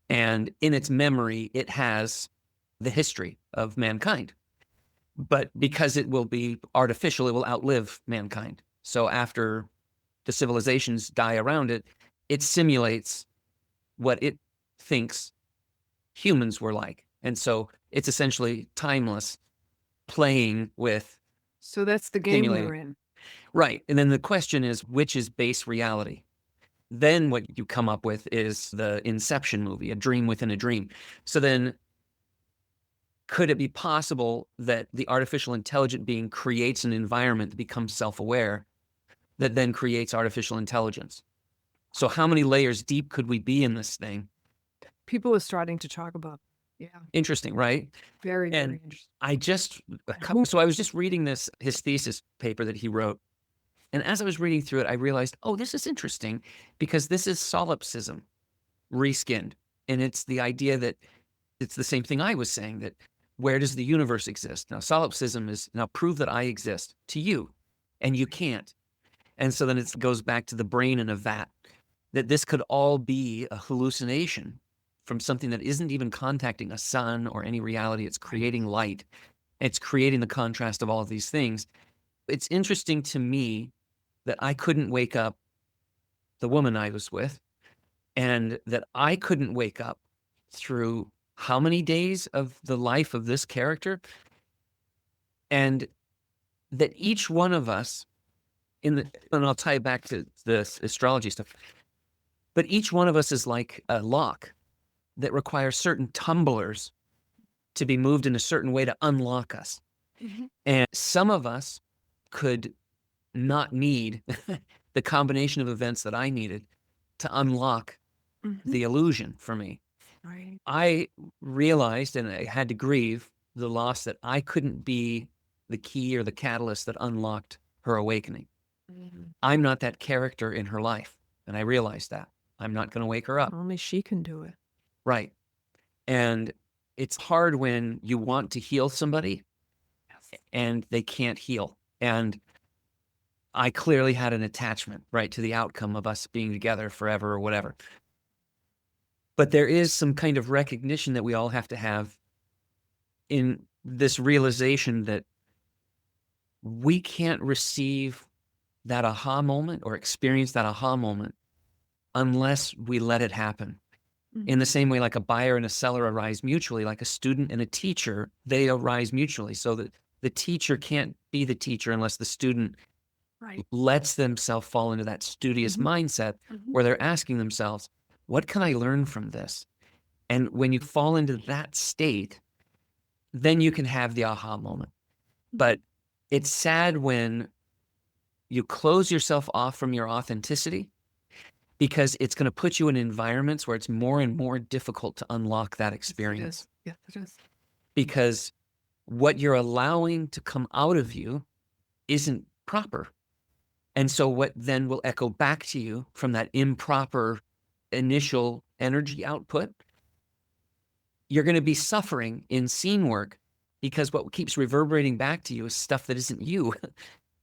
And in its memory, it has the history of mankind. But because it will be artificial, it will outlive mankind. So after the civilizations die around it, it simulates what it thinks humans were like. And so it's essentially timeless, playing with. So that's the game Simulating. we're in. Right. And then the question is, which is base reality? Then what you come up with is the Inception movie, a dream within a dream. So then could it be possible that the artificial intelligent being creates an environment that becomes self-aware that then creates artificial intelligence? So how many layers deep could we be in this thing? People are starting to talk about. Yeah. Interesting, right? Very, And very interesting. So I was just reading his thesis paper that he wrote. And as I was reading through it, I realized, oh, this is interesting because this is solipsism reskinned. And it's the idea that it's the same thing I was saying, that where does the universe exist? Now, solipsism is now prove that I exist to you, and you can't. And so then it goes back to the brain in a vat, that this could all be a hallucination from something that isn't even contacting a sun or any reality. It's creating light. It's creating the contrast of all of these things. It's interesting to me that I couldn't wake up the woman I was with, and that I couldn't wake up through how many days of the life of this character, and that each one of us and I'll tie it back to this astrology stuff, but each one of us is like a lock that requires certain tumblers to be moved in a certain way to unlock us. Mhm. And some of us could not need the combination of events that I needed to unlock the illusion for me. Right. I realized, and I had to grieve the loss, that I couldn't be the key or the catalyst that unlocked her awakening. I'm not that character in her life. And I realized that. I'm not going to wake her up. Only she can do it. Right. And it's hard when you want to heal somebody and they can't heal. And I clearly had an attachment, right, to the outcome of us being together forever or whatever. But there is some kind of recognition that we all have to have in this realization that we can't receive that aha moment or experience that aha moment unless we let it happen. In the same way, like a buyer and a seller arise mutually, like a student and a teacher, they arise mutually. So that the teacher can't be the teacher unless the student Right. lets themselves fall into that studious mindset where they're asking themselves, what can I learn from this? And when you fall into that state, then you can have the aha moment. But it's sad when you close yourself off from your authenticity, because it's going to put you in environments where it's more and more difficult to unlock that experience. Yes, it is. Because what you're allowing to come out of you isn't proper. And so what then will echo back to you from that improper initial energy output, you're going to be suffering in scene work because what keeps reverberating back to you is stuff that isn't you,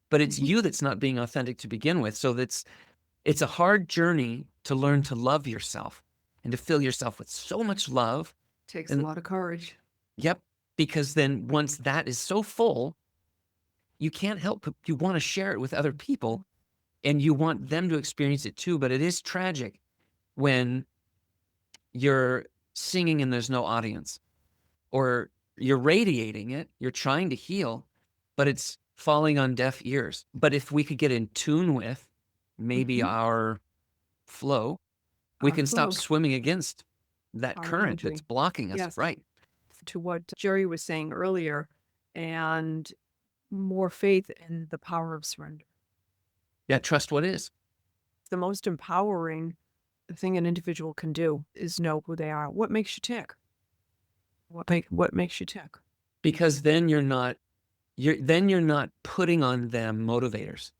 but it's you that's not being authentic to begin with. So it's a hard journey to learn to love yourself and to fill yourself with so much love. Takes a And lot of courage. yep, because then once that is so full, you can't help but you want to share it with other people and you want them to experience it too. But it is tragic when you're singing and there's no audience, or you're radiating it, you're trying to heal, but it's falling on deaf ears. But if we could get in tune with maybe our flow, we Our can stop flow, swimming against that our current that's energy. blocking us. Yes. Right. To what Jerry was saying earlier, and more faith in the power of surrender. Yeah. Trust what is. The most empowering thing an individual can do is know who they are. What makes you tick? What makes you tick? Because then you're not putting on them motivators.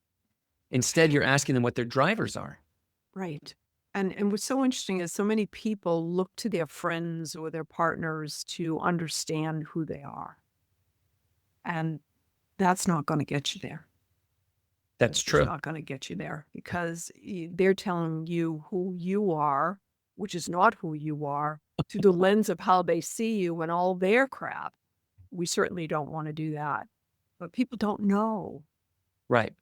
Instead, you're asking them what their drivers are. Right. And what's so interesting is so many people look to their friends or their partners to understand who they are. And that's not going to get you there. That's It's true. not going to get you there because they're telling you who you are, which is not who you are, through the lens of how they see you and all their crap. We certainly don't want to do that. But people don't know. Right.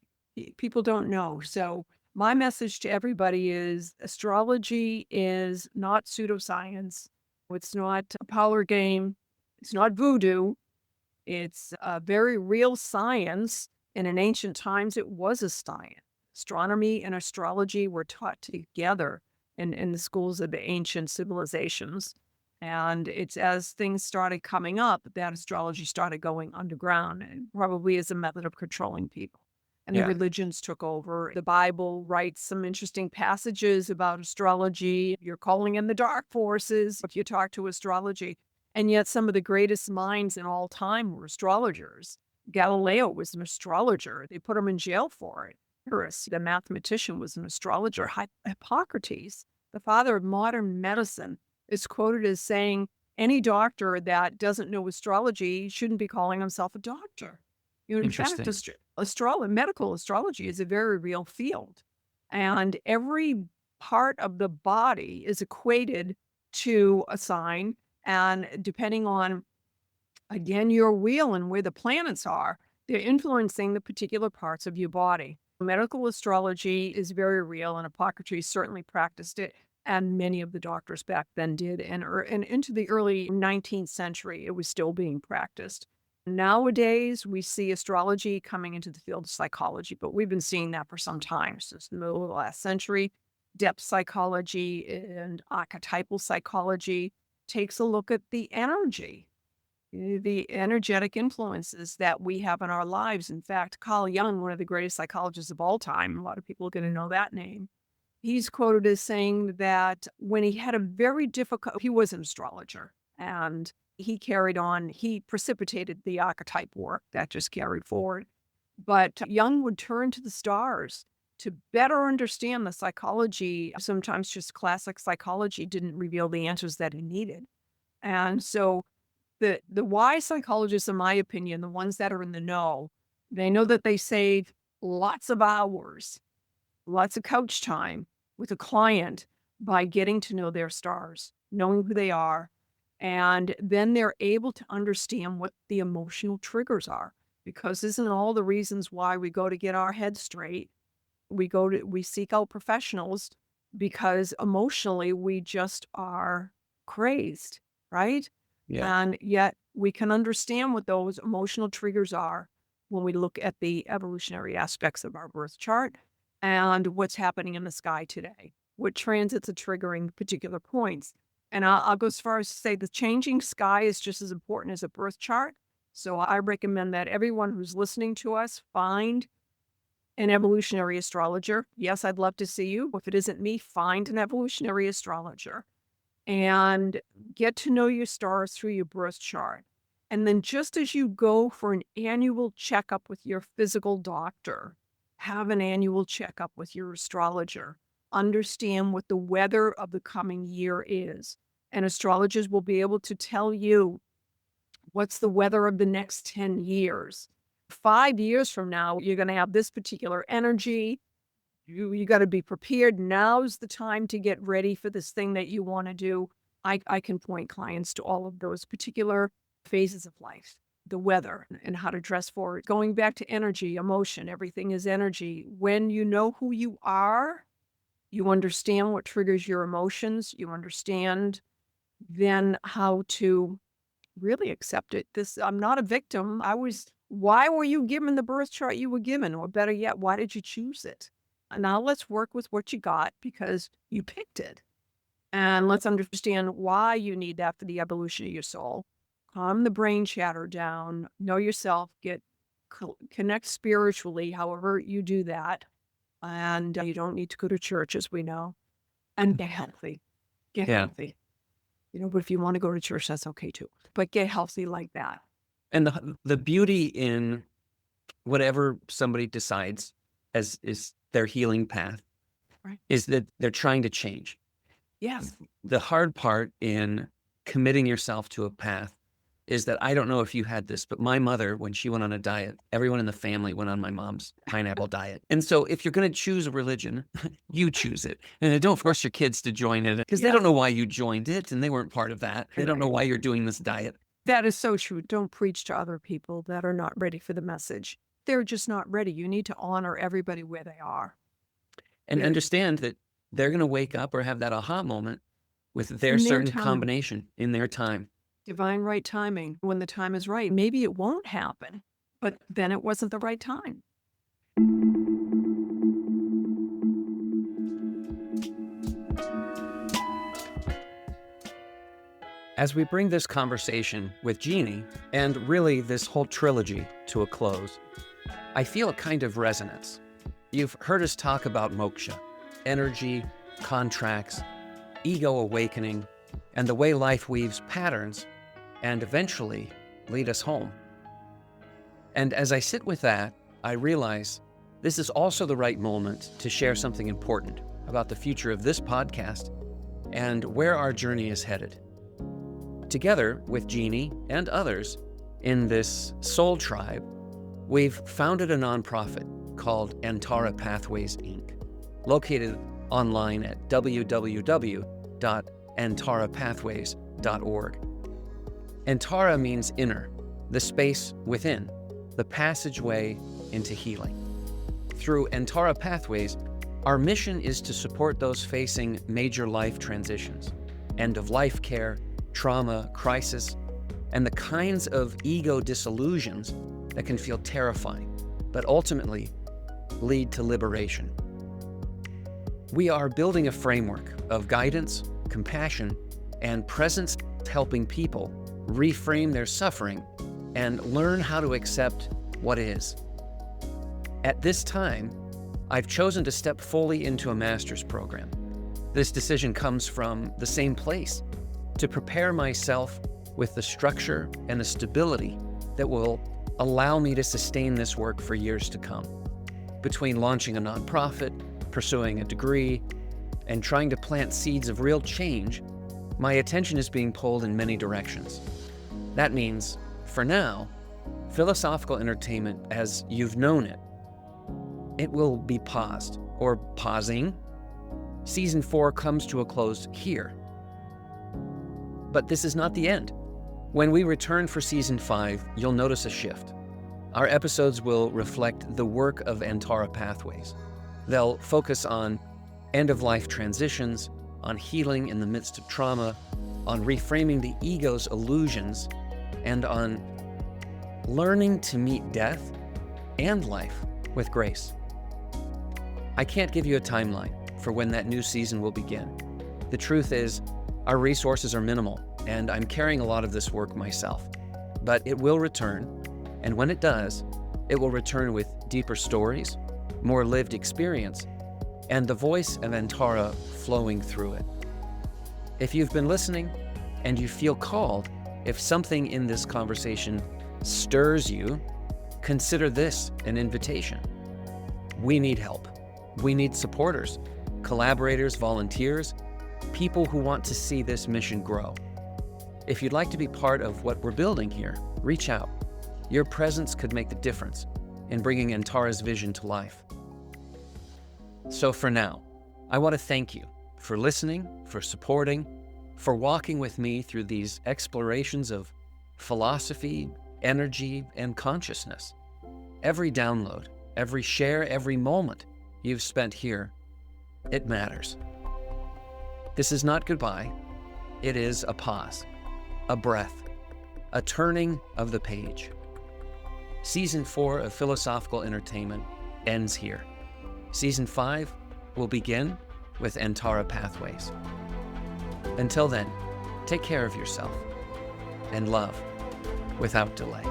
People don't know. So my message to everybody is astrology is not pseudoscience. It's not a parlor game. It's not voodoo. It's a very real science. And in ancient times, it was a science. Astronomy and astrology were taught together in the schools of the ancient civilizations. And it's as things started coming up that astrology started going underground, and probably as a method of controlling people. And the Yeah. religions took over. The Bible writes some interesting passages about astrology. You're calling in the dark forces if you talk to astrology. And yet some of the greatest minds in all time were astrologers. Galileo was an astrologer. They put him in jail for it. Pyrrhus, the mathematician, was an astrologer. Hippocrates, the father of modern medicine, is quoted as saying, any doctor that doesn't know astrology shouldn't be calling himself a doctor. You know, in fact, Interesting. medical astrology is a very real field. And every part of the body is equated to a sign. And depending on, again, your wheel and where the planets are, they're influencing the particular parts of your body. Medical astrology is very real, and Hippocrates certainly practiced it, and many of the doctors back then did. And into the early 19th century, it was still being practiced. Nowadays, we see astrology coming into the field of psychology, but we've been seeing that for some time, since the middle of the last century. Depth psychology and archetypal psychology takes a look at the energy, the energetic influences that we have in our lives. In fact, Carl Jung, one of the greatest psychologists of all time, a lot of people are going to know that name. He's quoted as saying that when he had a very difficult, he was an astrologer, and he carried on, he precipitated the archetype work that just carried forward. But Jung would turn to the stars to better understand the psychology. Sometimes just classic psychology didn't reveal the answers that he needed. And so the wise psychologists, in my opinion, the ones that are in the know, they know that they save lots of hours, lots of coach time with a client by getting to know their stars, knowing who they are. And then they're able to understand what the emotional triggers are. Because isn't all the reasons why we go to get our head straight? We seek out professionals because emotionally we just are crazed, right? Yeah. And yet we can understand what those emotional triggers are when we look at the evolutionary aspects of our birth chart and what's happening in the sky today, what transits are triggering particular points. And I'll go as far as to say the changing sky is just as important as a birth chart. So I recommend that everyone who's listening to us find an evolutionary astrologer. Yes, I'd love to see you. If it isn't me, find an evolutionary astrologer and get to know your stars through your birth chart. And then just as you go for an annual checkup with your physical doctor, Have an annual checkup with your astrologer. Understand what the weather of the coming year is. And astrologers will be able to tell you what's the weather of the next 10 years. 5 years from now, you're going to have this particular energy. You got to be prepared. Now's the time to get ready for this thing that you want to do. I can point clients to all of those particular phases of life, the weather and how to dress for it. Going back to energy, emotion, everything is energy. When you know who you are, you understand what triggers your emotions. You understand then how to really accept it. I'm not a victim. Why were you given the birth chart you were given? Or better yet, why did you choose it? And now let's work with what you got because you picked it. And let's understand why you need that for the evolution of your soul. Calm the brain chatter down, know yourself, connect spiritually, however you do that. And you don't need to go to church, as we know, and get healthy. Get healthy. But if you want to go to church, that's okay too. But get healthy like that. And the beauty in whatever somebody decides as is their healing path, right, is that they're trying to change. Yes. The hard part in committing yourself to a path is that I don't know if you had this, but my mother, when she went on a diet, everyone in the family went on my mom's pineapple diet. And so if you're going to choose a religion, you choose it. And don't force your kids to join it because they don't know why you joined it and they weren't part of that. They don't know why you're doing this diet. That is so true. Don't preach to other people that are not ready for the message. They're just not ready. You need to honor everybody where they are. And understand that they're going to wake up or have that aha moment with their certain combination in their time. Divine right timing. When the time is right, maybe it won't happen, but then it wasn't the right time. As we bring this conversation with Jeanne, and really this whole trilogy to a close, I feel a kind of resonance. You've heard us talk about moksha, energy, contracts, ego awakening, and the way life weaves patterns and eventually lead us home. And as I sit with that, I realize this is also the right moment to share something important about the future of this podcast and where our journey is headed. Together with Jeanne and others in this soul tribe, we've founded a nonprofit called Antara Pathways, Inc., located online at www.antarapathways.org. Antara means inner, the space within, the passageway into healing. Through Antara Pathways, our mission is to support those facing major life transitions, end-of-life care, trauma, crisis, and the kinds of ego disillusions that can feel terrifying, but ultimately lead to liberation. We are building a framework of guidance, compassion, and presence, helping people reframe their suffering and learn how to accept what is. At this time, I've chosen to step fully into a master's program. This decision comes from the same place, to prepare myself with the structure and the stability that will allow me to sustain this work for years to come. Between launching a nonprofit, pursuing a degree, and trying to plant seeds of real change, my attention is being pulled in many directions. That means, for now, philosophical entertainment as you've known it, it will be paused, or pausing. Season 4 comes to a close here. But this is not the end. When we return for Season 5, you'll notice a shift. Our episodes will reflect the work of Antara Pathways. They'll focus on end-of-life transitions, on healing in the midst of trauma, on reframing the ego's illusions, and on learning to meet death and life with grace. I can't give you a timeline for when that new season will begin. The truth is, our resources are minimal, and I'm carrying a lot of this work myself. But it will return, and when it does, it will return with deeper stories, more lived experience, and the voice of Antara flowing through it. If you've been listening and you feel called, if something in this conversation stirs you, consider this an invitation. We need help. We need supporters, collaborators, volunteers, people who want to see this mission grow. If you'd like to be part of what we're building here, reach out. Your presence could make the difference in bringing Antara's vision to life. So for now, I want to thank you for listening, for supporting, for walking with me through these explorations of philosophy, energy, and consciousness. Every download, every share, every moment you've spent here, it matters. This is not goodbye. It is a pause, a breath, a turning of the page. Season 4 of Philosophical Entertainment ends here. Season 5 will begin with Antara Pathways. Until then, take care of yourself and love without delay.